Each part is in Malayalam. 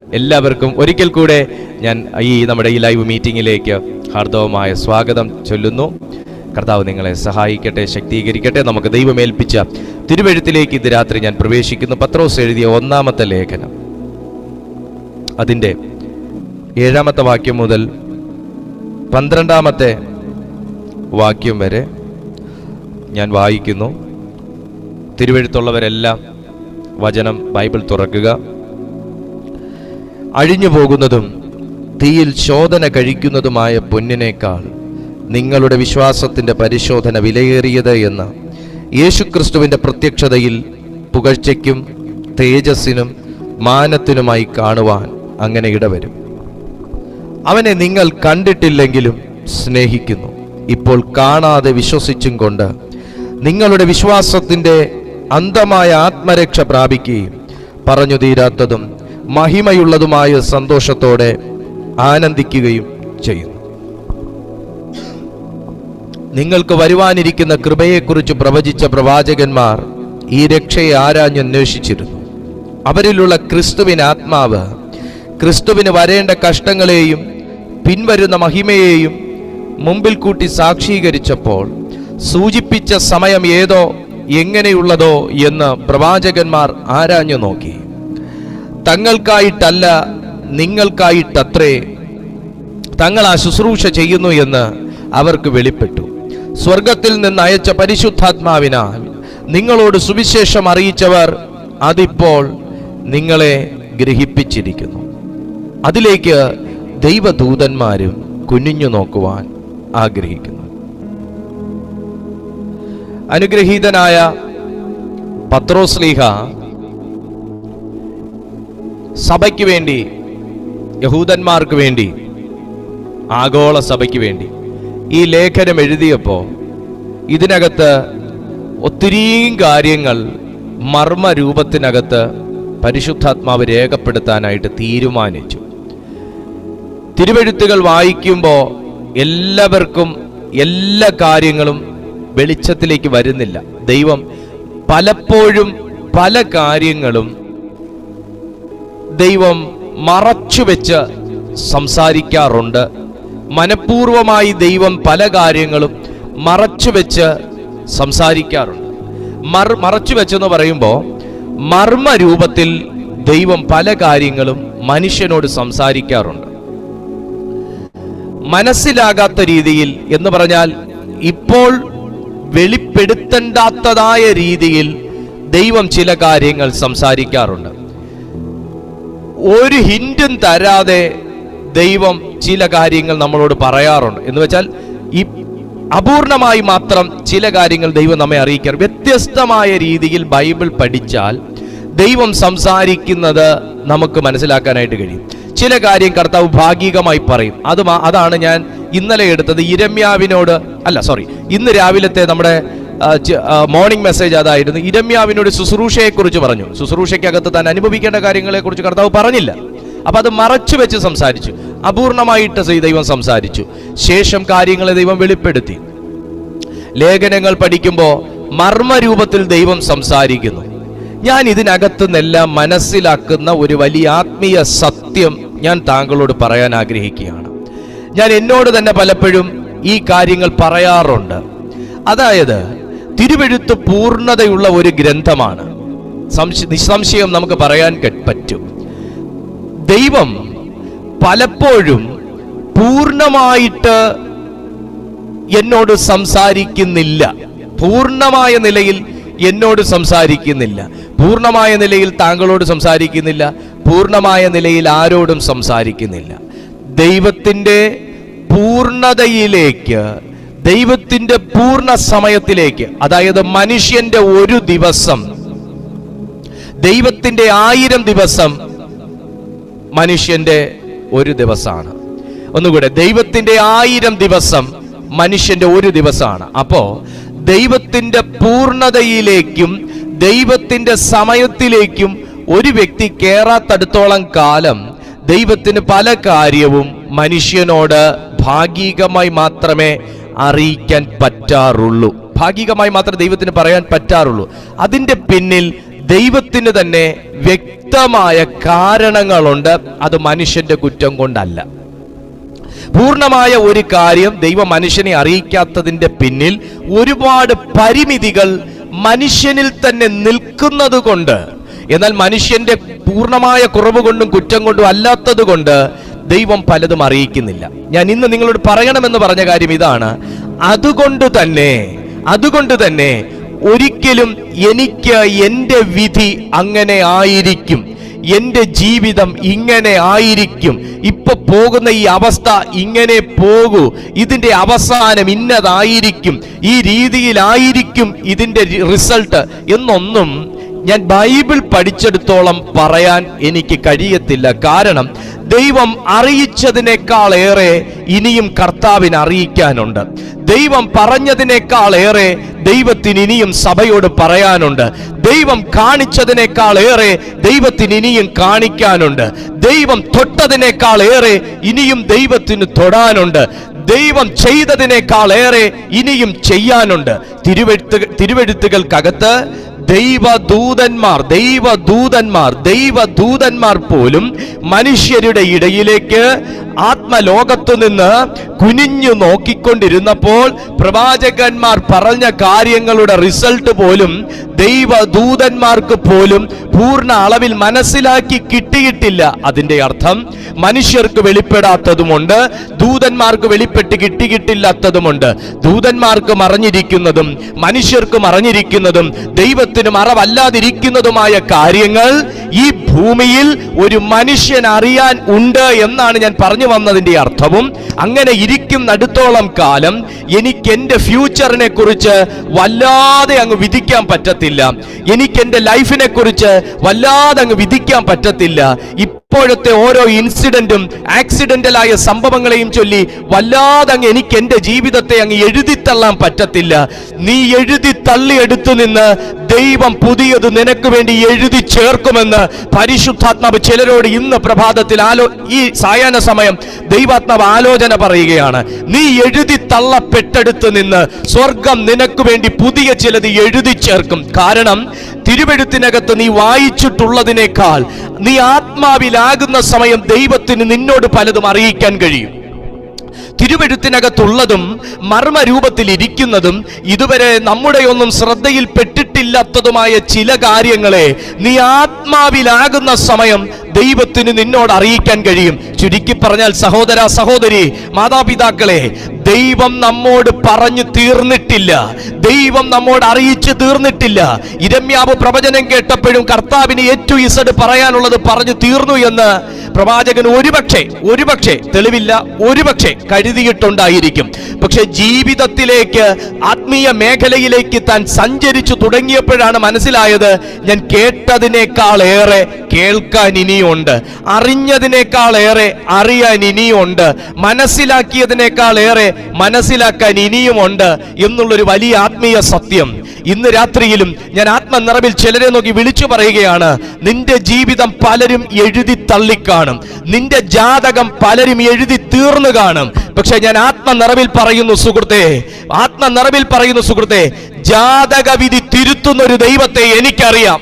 എല്ലാവർക്കും ഒരിക്കൽ കൂടെ ഞാൻ നമ്മുടെ ഈ ലൈവ് മീറ്റിംഗിലേക്ക് ഹാർദവമായ സ്വാഗതം ചൊല്ലുന്നു. കർത്താവ് നിങ്ങളെ സഹായിക്കട്ടെ, ശക്തീകരിക്കട്ടെ. നമുക്ക് ദൈവമേൽപ്പിച്ച തിരുവെഴുത്തിലേക്ക് ഇത് രാത്രി ഞാൻ പ്രവേശിക്കുന്നു. പത്രോസ് എഴുതിയ 1-ാമത്തെ ലേഖനം, അതിൻ്റെ 7-ാമത്തെ വാക്യം മുതൽ 12-ാമത്തെ വാക്യം വരെ ഞാൻ വായിക്കുന്നു. തിരുവെഴുത്തുള്ളവരെല്ലാം വചനം ബൈബിൾ തുറക്കുക. അഴിഞ്ഞു പോകുന്നതും തീയിൽ ശോധന കഴിക്കുന്നതുമായ പൊന്നിനേക്കാൾ നിങ്ങളുടെ വിശ്വാസത്തിൻ്റെ പരിശോധന വിലയേറിയത് എന്ന് യേശുക്രിസ്തുവിൻ്റെ പ്രത്യക്ഷതയിൽ പുകഴ്ചയ്ക്കും തേജസ്സിനും മാനത്തിനുമായി കാണുവാൻ അങ്ങനെ ഇടവരും. അവനെ നിങ്ങൾ കണ്ടിട്ടില്ലെങ്കിലും സ്നേഹിക്കുന്നു. ഇപ്പോൾ കാണാതെ വിശ്വസിച്ചും കൊണ്ട് നിങ്ങളുടെ വിശ്വാസത്തിൻ്റെ അന്തമായ ആത്മരക്ഷ പ്രാപിക്കുകയും പറഞ്ഞു തീരാത്തതും മഹിമയുള്ളതുമായ സന്തോഷത്തോടെ ആനന്ദിക്കുകയും ചെയ്യുന്നു. നിങ്ങൾക്ക് വരുവാനിരിക്കുന്ന കൃപയെക്കുറിച്ച് പ്രവചിച്ച പ്രവാചകന്മാർ ഈ രക്ഷയെ ആരാഞ്ഞന്വേഷിച്ചിരുന്നു. അവരിലുള്ള ക്രിസ്തുവിന് ആത്മാവ് ക്രിസ്തുവിന് വരേണ്ട കഷ്ടങ്ങളെയും പിൻവരുന്ന മഹിമയെയും മുമ്പിൽ കൂട്ടി സാക്ഷീകരിച്ചപ്പോൾ സൂചിപ്പിച്ച സമയം ഏതോ എങ്ങനെയുള്ളതോ എന്ന് പ്രവാചകന്മാർ ആരാഞ്ഞു നോക്കി. തങ്ങൾക്കായിട്ടല്ല, നിങ്ങൾക്കായിട്ടത്രേ തങ്ങൾ ആ ശുശ്രൂഷ ചെയ്യുന്നു എന്ന് അവർക്ക് വെളിപ്പെട്ടു. സ്വർഗത്തിൽ നിന്ന് അയച്ച പരിശുദ്ധാത്മാവിനാൽ നിങ്ങളോട് സുവിശേഷം അറിയിച്ചവർ അതിപ്പോൾ നിങ്ങളെ ഗ്രഹിപ്പിച്ചിരിക്കുന്നു. അതിലേക്ക് ദൈവദൂതന്മാരും കുനിഞ്ഞു നോക്കുവാൻ ആഗ്രഹിക്കുന്നു. അനുഗ്രഹീതനായ പത്രോസ്ലീഹ സഭയ്ക്ക് വേണ്ടി, യഹൂദന്മാർക്ക് വേണ്ടി, ആഗോള സഭയ്ക്ക് വേണ്ടി ഈ ലേഖനം എഴുതിയപ്പോൾ ഇതിനകത്ത് ഒത്തിരിയും കാര്യങ്ങൾ മർമ്മരൂപത്തിനകത്ത് പരിശുദ്ധാത്മാവ് രേഖപ്പെടുത്താനായിട്ട് തീരുമാനിച്ചു. തിരുവെഴുത്തുകൾ വായിക്കുമ്പോൾ എല്ലാവർക്കും എല്ലാ കാര്യങ്ങളും വെളിച്ചത്തിലേക്ക് വരുന്നില്ല. ദൈവം പലപ്പോഴും പല കാര്യങ്ങളും ദൈവം മറച്ചുവെച്ച് സംസാരിക്കാറുണ്ട്. മനഃപൂർവമായി ദൈവം പല കാര്യങ്ങളും മറച്ചുവെച്ച് സംസാരിക്കാറുണ്ട്. മറച്ചുവെച്ചെന്ന് പറയുമ്പോൾ മർമ്മരൂപത്തിൽ ദൈവം പല കാര്യങ്ങളും മനുഷ്യനോട് സംസാരിക്കാറുണ്ട്. മനസ്സിലാകാത്ത രീതിയിൽ എന്ന് പറഞ്ഞാൽ ഇപ്പോൾ വെളിപ്പെടുത്തേണ്ടാത്തതായ രീതിയിൽ ദൈവം ചില കാര്യങ്ങൾ സംസാരിക്കാറുണ്ട്. ഒരു ഹിന്റും തരാതെ ദൈവം ചില കാര്യങ്ങൾ നമ്മളോട് പറയാറുണ്ട്. എന്ന് വെച്ചാൽ ഈ അപൂർണമായി മാത്രം ചില കാര്യങ്ങൾ ദൈവം നമ്മെ അറിയിക്കാറ്. വ്യത്യസ്തമായ രീതിയിൽ ബൈബിൾ പഠിച്ചാൽ ദൈവം സംസാരിക്കുന്നത് നമുക്ക് മനസ്സിലാക്കാനായിട്ട് കഴിയും. ചില കാര്യം കർത്താവ് ഭാഗികമായി പറയും. അതാണ് ഞാൻ ഇന്നലെ എടുത്തത്. ഇന്ന് രാവിലത്തെ നമ്മുടെ മോർണിംഗ് മെസ്സേജ് അതായിരുന്നു. ഇരമ്യാവിനോട് ശുശ്രൂഷയെക്കുറിച്ച് പറഞ്ഞു. ശുശ്രൂഷയ്ക്കകത്ത് താൻ അനുഭവിക്കേണ്ട കാര്യങ്ങളെക്കുറിച്ച് കർത്താവ് പറഞ്ഞില്ല. അപ്പൊ അത് മറച്ചു വെച്ച് സംസാരിച്ചു. അപൂർണമായിട്ട് ദൈവം സംസാരിച്ചു. ശേഷം കാര്യങ്ങളെ ദൈവം വെളിപ്പെടുത്തി. ലേഖനങ്ങൾ പഠിക്കുമ്പോൾ മർമ്മരൂപത്തിൽ ദൈവം സംസാരിക്കുന്നു. ഞാൻ ഇതിനകത്തു നിന്നെല്ലാം മനസ്സിലാക്കുന്ന ഒരു വലിയ ആത്മീയ സത്യം ഞാൻ താങ്കളോട് പറയാൻ ആഗ്രഹിക്കുകയാണ്. ഞാൻ എന്നോട് തന്നെ പലപ്പോഴും ഈ കാര്യങ്ങൾ പറയാറുണ്ട്. അതായത് തിരുവെഴുത്ത് പൂർണ്ണതയുള്ള ഒരു ഗ്രന്ഥമാണ്. നിസ്സംശയം നമുക്ക് പറയാൻ പറ്റും. ദൈവം പലപ്പോഴും പൂർണ്ണമായിട്ട് എന്നോട് സംസാരിക്കുന്നില്ല. പൂർണ്ണമായ നിലയിൽ എന്നോട് സംസാരിക്കുന്നില്ല. പൂർണ്ണമായ നിലയിൽ താങ്കളോട് സംസാരിക്കുന്നില്ല. പൂർണ്ണമായ നിലയിൽ ആരോടും സംസാരിക്കുന്നില്ല. ദൈവത്തിൻ്റെ പൂർണ്ണതയിലേക്ക്, ദൈവത്തിൻ്റെ പൂർണ്ണ സമയത്തിലേക്ക്, അതായത് മനുഷ്യന്റെ ഒരു ദിവസം ദൈവത്തിൻ്റെ 1000 ദിവസം മനുഷ്യന്റെ ഒരു ദിവസമാണ്. ഒന്നുകൂടെ, ദൈവത്തിൻ്റെ 1000 ദിവസം മനുഷ്യന്റെ ഒരു ദിവസമാണ്. അപ്പോ ദൈവത്തിൻ്റെ പൂർണ്ണതയിലേക്കും ദൈവത്തിൻ്റെ സമയത്തിലേക്കും ഒരു വ്യക്തി കേറാത്തടുത്തോളം കാലം ദൈവത്തിന് പല കാര്യവും മനുഷ്യനോട് ഭാഗികമായി മാത്രമേ അറിയിക്കാൻ പറ്റാറുള്ളൂ. ഭാഗികമായി മാത്രമേ ദൈവത്തിന് പറയാൻ പറ്റാറുള്ളൂ. അതിൻ്റെ പിന്നിൽ ദൈവത്തിന് തന്നെ വ്യക്തമായ കാരണങ്ങളുണ്ട്. അത് മനുഷ്യന്റെ കുറ്റം കൊണ്ടല്ല. പൂർണ്ണമായ ഒരു കാര്യം ദൈവം മനുഷ്യനെ അറിയിക്കാത്തതിന്റെ പിന്നിൽ ഒരുപാട് പരിമിതികൾ മനുഷ്യനിൽ തന്നെ നിൽക്കുന്നത് കൊണ്ട്, എന്നാൽ മനുഷ്യന്റെ പൂർണ്ണമായ കുറവ് കൊണ്ടും കുറ്റം കൊണ്ടും അല്ലാത്തത് കൊണ്ട് ദൈവം പലതും അറിയിക്കുന്നില്ല. ഞാൻ ഇന്ന് നിങ്ങളോട് പറയണമെന്ന് പറഞ്ഞ കാര്യം ഇതാണ്. അതുകൊണ്ട് തന്നെ ഒരിക്കലും എനിക്ക് എൻ്റെ വിധി അങ്ങനെ ആയിരിക്കും, എൻ്റെ ജീവിതം ഇങ്ങനെ ആയിരിക്കും, ഇപ്പൊ പോകുന്ന ഈ അവസ്ഥ ഇങ്ങനെ പോകൂ, ഇതിന്റെ അവസാനം ഇന്നതായിരിക്കും, ഈ രീതിയിലായിരിക്കും ഇതിന്റെ റിസൾട്ട് എന്നൊന്നും ഞാൻ ബൈബിൾ പഠിച്ചെടുത്തോളം പറയാൻ എനിക്ക് കഴിയത്തില്ല. കാരണം ദൈവം അറിയിച്ചതിനേക്കാളേറെ ഇനിയും കർത്താവിന് അറിയിക്കാനുണ്ട്. ദൈവം പറഞ്ഞതിനേക്കാളേറെ ദൈവത്തിന് ഇനിയും സഭയോട് പറയാനുണ്ട്. ദൈവം കാണിച്ചതിനേക്കാളേറെ ദൈവത്തിന് ഇനിയും കാണിക്കാനുണ്ട്. ദൈവം തൊട്ടതിനേക്കാളേറെ ഇനിയും ദൈവത്തിന് തൊടാനുണ്ട്. ദൈവം ചെയ്തതിനേക്കാളേറെ ഇനിയും ചെയ്യാനുണ്ട്. തിരുവെഴുത്തുകൾക്കകത്ത് ദൈവദൂതന്മാർ പോലും മനുഷ്യരുടെ ഇടയിലേക്ക് ആത്മലോകത്തു നിന്ന് കുനിഞ്ഞു നോക്കിക്കൊണ്ടിരുന്നപ്പോൾ പ്രവാചകന്മാർ പറഞ്ഞ കാര്യങ്ങളുടെ റിസൾട്ട് പോലും ദൈവദൂതന്മാർക്ക് പോലും പൂർണ്ണ അളവിൽ മനസ്സിലാക്കി കിട്ടിയിട്ടില്ല. അതിന്റെ അർത്ഥം മനുഷ്യർക്ക് വെളിപ്പെടാത്തതുമുണ്ട്, ദൂതന്മാർക്ക് വെളിപ്പെട്ട് കിട്ടിയിട്ടില്ലാത്തതുമുണ്ട്. ദൂതന്മാർക്ക് മറഞ്ഞിരിക്കുന്നതും മനുഷ്യർക്ക് മറഞ്ഞിരിക്കുന്നതും ദൈവത്തിന് മറവല്ലാതിരിക്കുന്നതുമായ കാര്യങ്ങൾ ഈ ഭൂമിയിൽ ഒരു മനുഷ്യൻ അറിയാൻ ഉണ്ട് എന്നാണ് ഞാൻ പറഞ്ഞു വന്നതിന്റെ അർത്ഥവും. അങ്ങനെ ഇരിക്കുന്നിടത്തോളം കാലം എനിക്ക് എന്റെ ഫ്യൂച്ചറിനെ കുറിച്ച് വല്ലാതെ അങ്ങ് വിധിക്കാൻ പറ്റത്തില്ല. എനിക്ക് എന്റെ ലൈഫിനെ കുറിച്ച് വല്ലാതെ അങ്ങ് വിധിക്കാൻ പറ്റത്തില്ല. ഇപ്പോഴത്തെ ഓരോ ഇൻസിഡന്റും ആക്സിഡന്റലായ സംഭവങ്ങളെയും ചൊല്ലി വല്ലാതെ അങ്ങ് എനിക്ക് എന്റെ ജീവിതത്തെ അങ്ങ് എഴുതിത്തള്ളാൻ പറ്റത്തില്ല. നീ എഴുതി തള്ളിയെടുത്തു നിന്ന് ദൈവം പുതിയത് നിനക്ക് വേണ്ടി എഴുതി ചേർക്കുമെന്ന് പരിശുദ്ധാത്മാവ് ചിലരോട് ഇന്ന് പ്രഭാതത്തിൽ ഈ സായാഹ്ന സമയം ദൈവാത്മാവ് ആലോചന പറയുകയാണ്. നീ എഴുതി തള്ളപ്പെട്ടെടുത്ത് നിന്ന് സ്വർഗം നിനക്ക് വേണ്ടി പുതിയ ചിലത് എഴുതി ചേർക്കും. കാരണം തിരുവെഴുത്തിനകത്ത് നീ വായിച്ചിട്ടുള്ളതിനേക്കാൾ നീ ആത്മാവിലാകുന്ന സമയം ദൈവത്തിന് നിന്നോട് പലതും അറിയിക്കാൻ കഴിയും. തിരുവെഴുത്തിനകത്തുള്ളതും മർമ്മരൂപത്തിൽ ഇരിക്കുന്നതും ഇതുവരെ നമ്മുടെ ഒന്നും ശ്രദ്ധയിൽപ്പെട്ടിട്ടില്ലാത്തതുമായ ചില കാര്യങ്ങളെ നീ ആത്മാവിലാകുന്ന സമയം ദൈവത്തിന് നിന്നോട് അറിയിക്കാൻ കഴിയും. ചുരുക്കി പറഞ്ഞാൽ സഹോദര സഹോദരി, മാതാപിതാക്കളെ, ദൈവം നമ്മോട് പറഞ്ഞു തീർന്നിട്ടില്ല, ദൈവം നമ്മോട് അറിയിച്ചു തീർന്നിട്ടില്ല. ഇരമ്യാവ് പ്രവചനം കേട്ടപ്പോഴും കർത്താവിന് ഏറ്റു ഇസഡ് പറയാനുള്ളത് പറഞ്ഞു തീർന്നു എന്ന് പ്രവാചകൻ ഒരുപക്ഷെ തെളിവില്ല, ഒരുപക്ഷെ കരുതിയിട്ടുണ്ടായിരിക്കും. പക്ഷെ ജീവിതത്തിലേക്ക്, ആത്മീയ മേഖലയിലേക്ക് താൻ സഞ്ചരിച്ചു തുടങ്ങിയപ്പോഴാണ് മനസ്സിലായത്, ഞാൻ കേട്ടതിനേക്കാളേറെ കേൾക്കാൻ ഇനിയുണ്ട്, അറിഞ്ഞതിനേക്കാളേറെ അറിയാൻ ഇനിയുണ്ട്, മനസ്സിലാക്കിയതിനേക്കാളേറെ മനസ്സിലാക്കാൻ ഇനിയുമുണ്ട് എന്നുള്ളൊരു വലിയ ആത്മീയ സത്യം ഇന്ന് രാത്രിയിലും ഞാൻ ആത്മനിറവിൽ ചിലരെ നോക്കി വിളിച്ചു പറയുകയാണ്. നിന്റെ ജീവിതം പലരും എഴുതി തള്ളിക്കാണും, നിന്റെ ജാതകം പലരും എഴുതി തീർന്നു കാണും. പക്ഷെ ഞാൻ ആത്മനിറവിൽ പറയുന്നു സുഹൃത്തെ, ജാതകവിധി തിരുത്തുന്ന ഒരു ദൈവത്തെ എനിക്കറിയാം.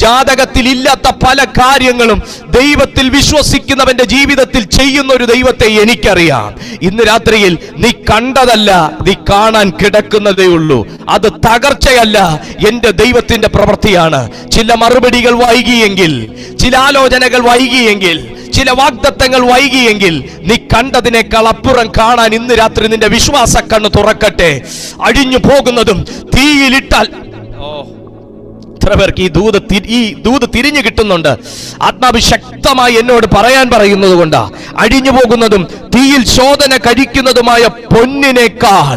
ജാതകത്തിൽ ഇല്ലാത്ത പല കാര്യങ്ങളും ദൈവത്തിൽ വിശ്വസിക്കുന്നവന്റെ ജീവിതത്തിൽ ചെയ്യുന്ന ഒരു ദൈവത്തെ എനിക്കറിയാം. ഇന്ന് രാത്രിയിൽ നീ കണ്ടതല്ല, നീ കാണാൻ കിടക്കുന്നതേ ഉള്ളൂ. അത് തകർച്ചയല്ല, എന്റെ ദൈവത്തിന്റെ പ്രവൃത്തിയാണ്. ചില മറുപടികൾ വൈകിയെങ്കിൽ, ചില ആലോചനകൾ വൈകിയെങ്കിൽ, ചില വാഗ്ദത്തങ്ങൾ വൈകിയെങ്കിൽ, നീ കണ്ടതിനേക്കാൾ അപ്പുറം കാണാൻ ഇന്ന് രാത്രി നിന്റെ വിശ്വാസ കണ്ണ് തുറക്കട്ടെ. അഴിഞ്ഞു പോകുന്നതും തീയിലിട്ടാൽ പേർക്ക് ഈ ദൂത് തിരിഞ്ഞു കിട്ടുന്നുണ്ട്. ആത്മാവ് ശക്തമായി എന്നോട് പറയാൻ പറയുന്നത് കൊണ്ടാ. അഴിഞ്ഞു പോകുന്നതും തീയിൽ ശോധന കഴിക്കുന്നതുമായ പൊന്നിനേക്കാൾ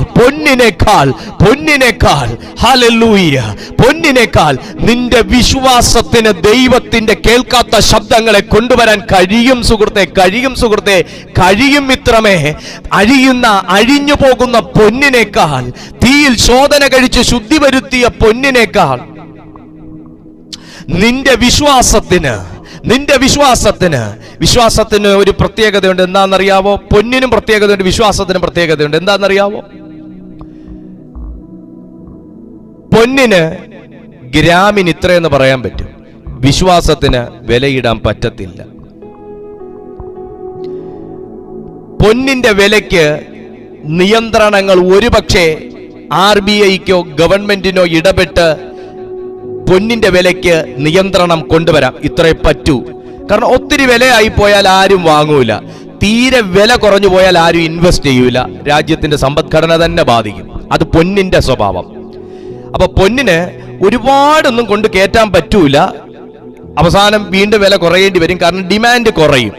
ഹല്ലേലൂയ, പൊന്നിനേക്കാൾ നിന്റെ വിശ്വാസത്തിന് ദൈവത്തിന്റെ കേൾക്കാത്ത ശബ്ദങ്ങളെ കൊണ്ടുവരാൻ കഴിയും സുഹൃത്തെ, കഴിയും മിത്രമേ. അഴിഞ്ഞു പോകുന്ന പൊന്നിനേക്കാൾ, തീയിൽ ശോധന കഴിച്ച് ശുദ്ധി വരുത്തിയ പൊന്നിനേക്കാൾ നിന്റെ വിശ്വാസത്തിന് ഒരു പ്രത്യേകതയുണ്ട്. എന്താണെന്നറിയാവോ? പൊന്നിനും പ്രത്യേകതയുണ്ട്, വിശ്വാസത്തിനും പ്രത്യേകതയുണ്ട്. എന്താണെന്നറിയാവോ? പൊന്നിന് ഗ്രാമിന് ഇത്രയെന്ന് പറയാൻ പറ്റും, വിശ്വാസത്തിന് വിലയിടാൻ പറ്റത്തില്ല. പൊന്നിന്റെ വിലയ്ക്ക് നിയന്ത്രണങ്ങൾ ഒരുപക്ഷെ RBIക്കോ ഗവൺമെന്റിനോ ഇടപെട്ട് പൊന്നിന്റെ വിലയ്ക്ക് നിയന്ത്രണം കൊണ്ടുവരാം. ഇത്രേ പറ്റൂ. കാരണം ഒത്തിരി വിലയായി പോയാൽ ആരും വാങ്ങൂല, തീരെ വില കുറഞ്ഞു പോയാൽ ആരും ഇൻവെസ്റ്റ് ചെയ്യൂല, രാജ്യത്തിന്റെ സമ്പദ്ഘടന തന്നെ ബാധിക്കും. അത് പൊന്നിന്റെ സ്വഭാവം. അപ്പൊ പൊന്നിന് ഒരുപാടൊന്നും കൊണ്ട് കയറ്റാൻ പറ്റൂല. അവസാനം വീണ്ടും വില കുറയേണ്ടി വരും. കാരണം ഡിമാൻഡ് കുറയും,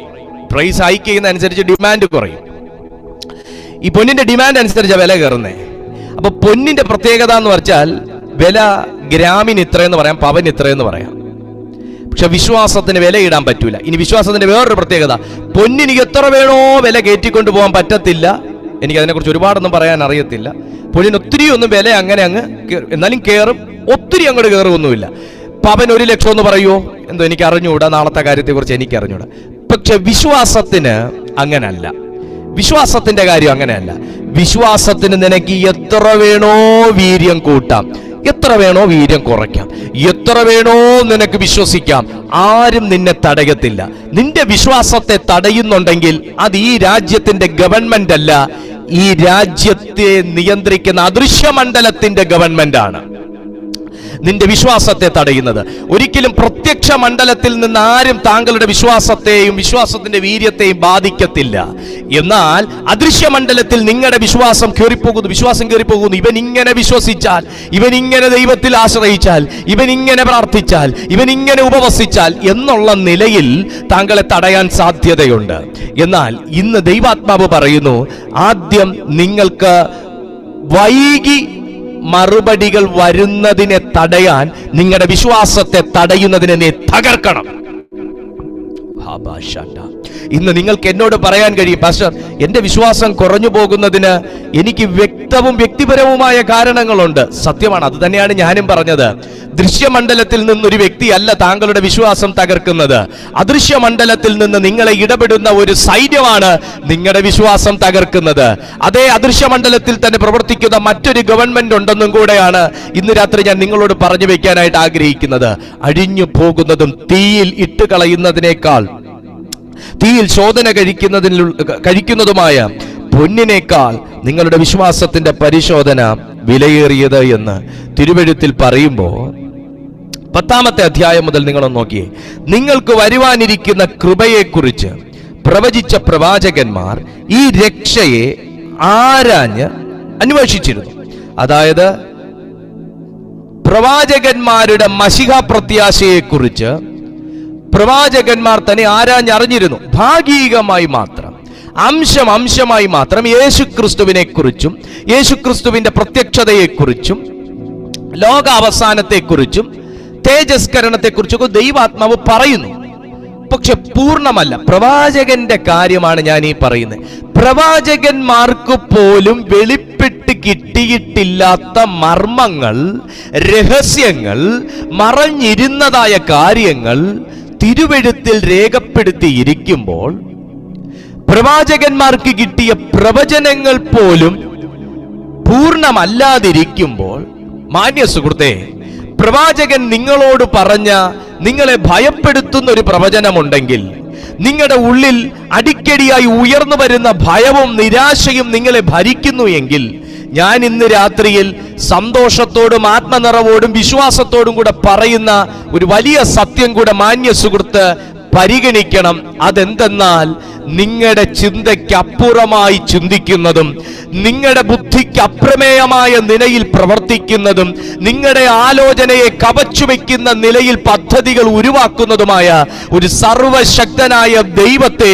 പ്രൈസ് ഹൈക്ക് ചെയ്യുന്ന അനുസരിച്ച് ഡിമാൻഡ് കുറയും. ഈ പൊന്നിന്റെ ഡിമാൻഡ് അനുസരിച്ചാണ് വില കയറുന്നേ. അപ്പൊ പൊന്നിന്റെ പ്രത്യേകത എന്ന് വെച്ചാൽ വില ഗ്രാമിന് ഇത്രയെന്ന് പറയാം, പവന് ഇത്രയെന്ന് പറയാം. പക്ഷെ വിശ്വാസത്തിന് വിലയിടാൻ പറ്റൂല. ഇനി വിശ്വാസത്തിന്റെ വേറൊരു പ്രത്യേകത, പൊന്നിന് എത്ര വേണോ വില കയറ്റിക്കൊണ്ട് പോകാൻ പറ്റത്തില്ല. എനിക്ക് അതിനെക്കുറിച്ച് ഒരുപാടൊന്നും പറയാൻ അറിയത്തില്ല. പൊന്നിന് ഒത്തിരി ഒന്നും വില അങ്ങനെ അങ്ങ് എന്നാലും കയറും, ഒത്തിരി അങ്ങോട്ട് കയറുമൊന്നുമില്ല. പവൻ 1 ലക്ഷം എന്ന് പറയുമോ എന്തോ എനിക്ക് അറിഞ്ഞുകൂടാ, നാളത്തെ കാര്യത്തെക്കുറിച്ച് എനിക്ക് അറിഞ്ഞുകൂടാ. പക്ഷെ വിശ്വാസത്തിന് അങ്ങനല്ല. വിശ്വാസത്തിന്റെ കാര്യം അങ്ങനെയല്ല. വിശ്വാസത്തിന് നിനക്ക് എത്ര വേണോ വീര്യം കൂട്ടാം, എത്ര വേണോ വീര്യം കുറയ്ക്കാം, എത്ര വേണോ നിനക്ക് വിശ്വസിക്കാം. ആരും നിന്നെ തടയത്തില്ല. നിന്റെ വിശ്വാസത്തെ തടയുന്നുണ്ടെങ്കിൽ അത് ഈ രാജ്യത്തിന്റെ ഗവൺമെന്റ് അല്ല, ഈ രാജ്യത്തെ നിയന്ത്രിക്കുന്ന അദൃശ്യമണ്ഡലത്തിന്റെ ഗവൺമെന്റ് ആണ് നിന്റെ വിശ്വാസത്തെ തടയുന്നത്. ഒരിക്കലും പ്രത്യക്ഷ മണ്ഡലത്തിൽ നിന്ന് ആരും താങ്കളുടെ വിശ്വാസത്തെയും വിശ്വാസത്തിന്റെ വീര്യത്തെയും ബാധിക്കത്തില്ല. എന്നാൽ അദൃശ്യമണ്ഡലത്തിൽ നിങ്ങളുടെ വിശ്വാസം കയറിപ്പോകുന്നു. ഇവൻ ഇങ്ങനെ വിശ്വസിച്ചാൽ, ഇവൻ ഇങ്ങനെ ദൈവത്തിൽ ആശ്രയിച്ചാൽ, ഇവൻ ഇങ്ങനെ പ്രാർത്ഥിച്ചാൽ, ഇവൻ ഇങ്ങനെ ഉപവസിച്ചാൽ എന്നുള്ള നിലയിൽ താങ്കളെ തടയാൻ സാധ്യതയുണ്ട്. എന്നാൽ ഇന്ന് ദൈവാത്മാവ് പറയുന്നു, ആദ്യം നിങ്ങൾക്ക് വൈകി മറുപടികൾ വരുന്നതിനെ തടയാൻ, നിങ്ങളുടെ വിശ്വാസത്തെ തടയുന്നതിനെ നീ തകർക്കണം. ഇന്ന് നിങ്ങൾക്ക് എന്നോട് പറയാൻ കഴിയും, പാസ്റ്റർ എന്റെ വിശ്വാസം കുറഞ്ഞു പോകുന്നതിന് എനിക്ക് വ്യക്തിപരവുമായ കാരണങ്ങളുണ്ട്. സത്യമാണ്, അത് തന്നെയാണ് ഞാനും പറഞ്ഞത്. ദൃശ്യമണ്ഡലത്തിൽ നിന്നൊരു വ്യക്തിയല്ല താങ്കളുടെ വിശ്വാസം തകർക്കുന്നത്. അദൃശ്യമണ്ഡലത്തിൽ നിന്ന് നിങ്ങളെ ഇടപെടുന്ന ഒരു സൈന്യമാണ് നിങ്ങളുടെ വിശ്വാസം തകർക്കുന്നത്. അതേ അദൃശ്യമണ്ഡലത്തിൽ തന്നെ പ്രവർത്തിക്കുന്ന മറ്റൊരു ഗവൺമെന്റ് ഉണ്ടെന്നും കൂടെയാണ് ഇന്ന് രാത്രി ഞാൻ നിങ്ങളോട് പറഞ്ഞു വെക്കാനായിട്ട് ആഗ്രഹിക്കുന്നത്. അഴിഞ്ഞു പോകുന്നതും തീയിൽ ഇട്ട് കളയുന്നതിനേക്കാൾ, തീയിൽ ശോധന കഴിക്കുന്നതുമായ പൊന്നിനേക്കാൾ നിങ്ങളുടെ വിശ്വാസത്തിന്റെ പരിശോധന വിലയേറിയത് എന്ന് തിരുവെഴുത്തിൽ പറയുമ്പോൾ 10-ാമത്തെ അധ്യായം മുതൽ നിങ്ങളൊന്ന് നോക്കിയേ. നിങ്ങൾക്ക് വരുവാനിരിക്കുന്ന കൃപയെക്കുറിച്ച് പ്രവചിച്ച പ്രവാചകന്മാർ ഈ രക്ഷയെ ആരാഞ്ഞ് അന്വേഷിച്ചിരുന്നു. അതായത് പ്രവാചകന്മാരുടെ മശിഹ പ്രത്യാശയെക്കുറിച്ച് പ്രവാചകന്മാർ തന്നെ ആരാഞ്ഞറിഞ്ഞിരുന്നു. ഭാഗികമായി മാത്രം, അംശമായി മാത്രം യേശുക്രിസ്തുവിനെ കുറിച്ചും യേശുക്രിസ്തുവിന്റെ പ്രത്യക്ഷതയെക്കുറിച്ചും ലോകാവസാനത്തെക്കുറിച്ചും തേജസ്കരണത്തെക്കുറിച്ചൊക്കെ ദൈവാത്മാവ് പറയുന്നു. പക്ഷെ പൂർണ്ണമല്ല. പ്രവാചകന്റെ കാര്യമാണ് ഞാൻ ഈ പറയുന്നത്. പ്രവാചകന്മാർക്ക് പോലും വെളിപ്പെട്ട് കിട്ടിയിട്ടില്ലാത്ത മർമ്മങ്ങൾ, രഹസ്യങ്ങൾ, മറഞ്ഞിരുന്നതായ കാര്യങ്ങൾ തിരുവെഴുത്തിൽ രേഖപ്പെടുത്തിയിരിക്കുമ്പോൾ, പ്രവാചകന്മാർക്ക് കിട്ടിയ പ്രവചനങ്ങൾ പോലും പൂർണ്ണമല്ലാതിരിക്കുമ്പോൾ, മാന്യ സുഹൃത്തേ, പ്രവാചകൻ നിങ്ങളോട് പറഞ്ഞ, നിങ്ങളെ ഭയപ്പെടുത്തുന്ന ഒരു പ്രവചനമുണ്ടെങ്കിൽ, നിങ്ങളുടെ ഉള്ളിൽ അടിക്കടിയായി ഉയർന്നു വരുന്ന ഭയവും നിരാശയും നിങ്ങളെ ഭരിക്കുന്നു എങ്കിൽ, ഞാൻ ഇന്ന് രാത്രിയിൽ സന്തോഷത്തോടും ആത്മനിറവോടും വിശ്വാസത്തോടും കൂടെ പറയുന്ന ഒരു വലിയ സത്യം കൂടെ മാന്യ സുഹൃത്ത് പരിഗണിക്കണം. അതെന്തെന്നാൽ, നിങ്ങളുടെ ചിന്തയ്ക്ക് അപ്പുറമായി ചിന്തിക്കുന്നതും നിങ്ങളുടെ ബുദ്ധിക്ക് അപ്രമേയമായ നിലയിൽ പ്രവർത്തിക്കുന്നതും നിങ്ങളുടെ ആലോചനയെ കവച്ചുവെക്കുന്ന നിലയിൽ പദ്ധതികൾ ഉരുവാക്കുന്നതുമായ ഒരു സർവശക്തനായ ദൈവത്തെ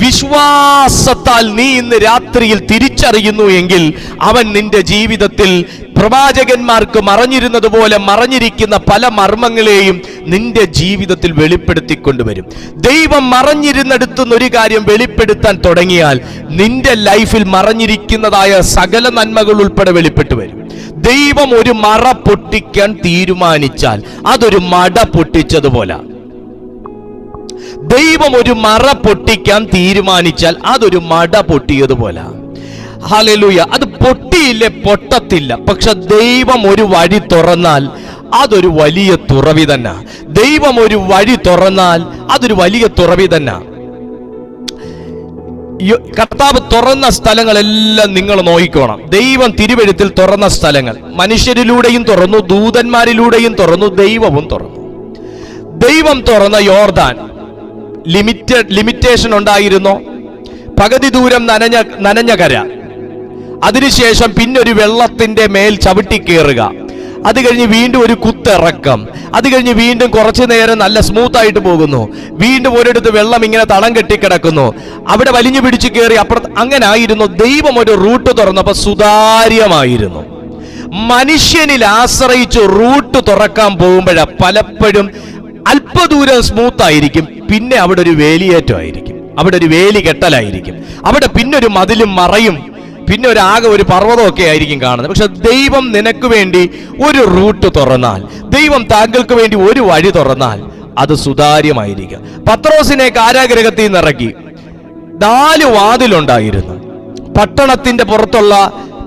വിശ്വാസത്താൽ നീ ഇന്ന് രാത്രിയിൽ തിരിച്ചറിയുന്നു എങ്കിൽ, അവൻ നിന്റെ ജീവിതത്തിൽ പ്രവാചകന്മാർക്ക് മറഞ്ഞിരുന്നത് പോലെ മറഞ്ഞിരിക്കുന്ന പല മർമ്മങ്ങളെയും നിന്റെ ജീവിതത്തിൽ വെളിപ്പെടുത്തിക്കൊണ്ടുവരും. ദൈവം മറഞ്ഞിരുന്നെടുത്തുന്ന ഒരു കാര്യം വെളിപ്പെടുത്താൻ തുടങ്ങിയാൽ നിന്റെ ലൈഫിൽ മറഞ്ഞിരിക്കുന്നതായ സകല നന്മകൾ ഉൾപ്പെടെ വെളിപ്പെട്ടു വരും. ദൈവം ഒരു മറ പൊട്ടിക്കാൻ തീരുമാനിച്ചാൽ അതൊരു മട പൊട്ടിച്ചതുപോലെ. ദൈവം ഒരു മറ പൊട്ടിക്കാൻ തീരുമാനിച്ചാൽ അതൊരു മട പൊട്ടിയതുപോലെ. ഹല്ലേലൂയ. അത് പൊട്ടിയില്ലേ? പൊട്ടത്തില്ല. പക്ഷെ ദൈവം ഒരു വഴി തുറന്നാൽ അതൊരു വലിയ തുറവി തന്നെ. ദൈവം ഒരു വഴി തുറന്നാൽ അതൊരു വലിയ തുറവി തന്നെ. കർത്താവ് തുറന്ന സ്ഥലങ്ങളെല്ലാം നിങ്ങൾ നോക്കിക്കോണം. ദൈവം തിരുവെഴുത്തിൽ തുറന്ന സ്ഥലങ്ങൾ മനുഷ്യരിലൂടെയും തുറന്നു, ദൂതന്മാരിലൂടെയും തുറന്നു, ദൈവവും തുറന്നു. ദൈവം തുറന്ന യോർദാൻ ലിമിറ്റേഷൻ ഉണ്ടായിരുന്നോ? പകുതി ദൂരം നനഞ്ഞ കര, അതിനുശേഷം പിന്നൊരു വെള്ളത്തിന്റെ മേൽ ചവിട്ടി കയറുക, അത് കഴിഞ്ഞ് വീണ്ടും ഒരു കുത്തിറക്കം, അത് കഴിഞ്ഞ് വീണ്ടും കുറച്ചു നേരം നല്ല സ്മൂത്ത് ആയിട്ട് പോകുന്നു, വീണ്ടും ഒരിടത്ത് വെള്ളം ഇങ്ങനെ തളം കെട്ടിക്കിടക്കുന്നു, അവിടെ വലിഞ്ഞു പിടിച്ച് കയറി അപ്പുറത്ത്. അങ്ങനെ ആയിരുന്നു. ദൈവം ഒരു റൂട്ട് തുറന്നപ്പോൾ സുതാര്യമായിരുന്നു. മനുഷ്യനിൽ ആശ്രയിച്ച് റൂട്ട് തുറക്കാൻ പോകുമ്പോഴാ പലപ്പോഴും അല്പദൂരം സ്മൂത്ത് ആയിരിക്കും, പിന്നെ അവിടെ ഒരു വേലിയേറ്റമായിരിക്കും, അവിടെ ഒരു വേലി കെട്ടലായിരിക്കും, അവിടെ പിന്നെ ഒരു മതിലും മറയും, പിന്നെ ഒരു പർവ്വതമൊക്കെ ആയിരിക്കും കാണുന്നത്. പക്ഷെ ദൈവം നിനക്ക് വേണ്ടി ഒരു റൂട്ട് തുറന്നാൽ, ദൈവം താങ്കൾക്ക് വേണ്ടി ഒരു വഴി തുറന്നാൽ അത് സുതാര്യമായിരിക്കും. പത്രോസിനെ കാരാഗൃഹത്തിൽ നിന്ന് ഇറക്കി. 4 വാതിലുണ്ടായിരുന്നു. പട്ടണത്തിന്റെ പുറത്തുള്ള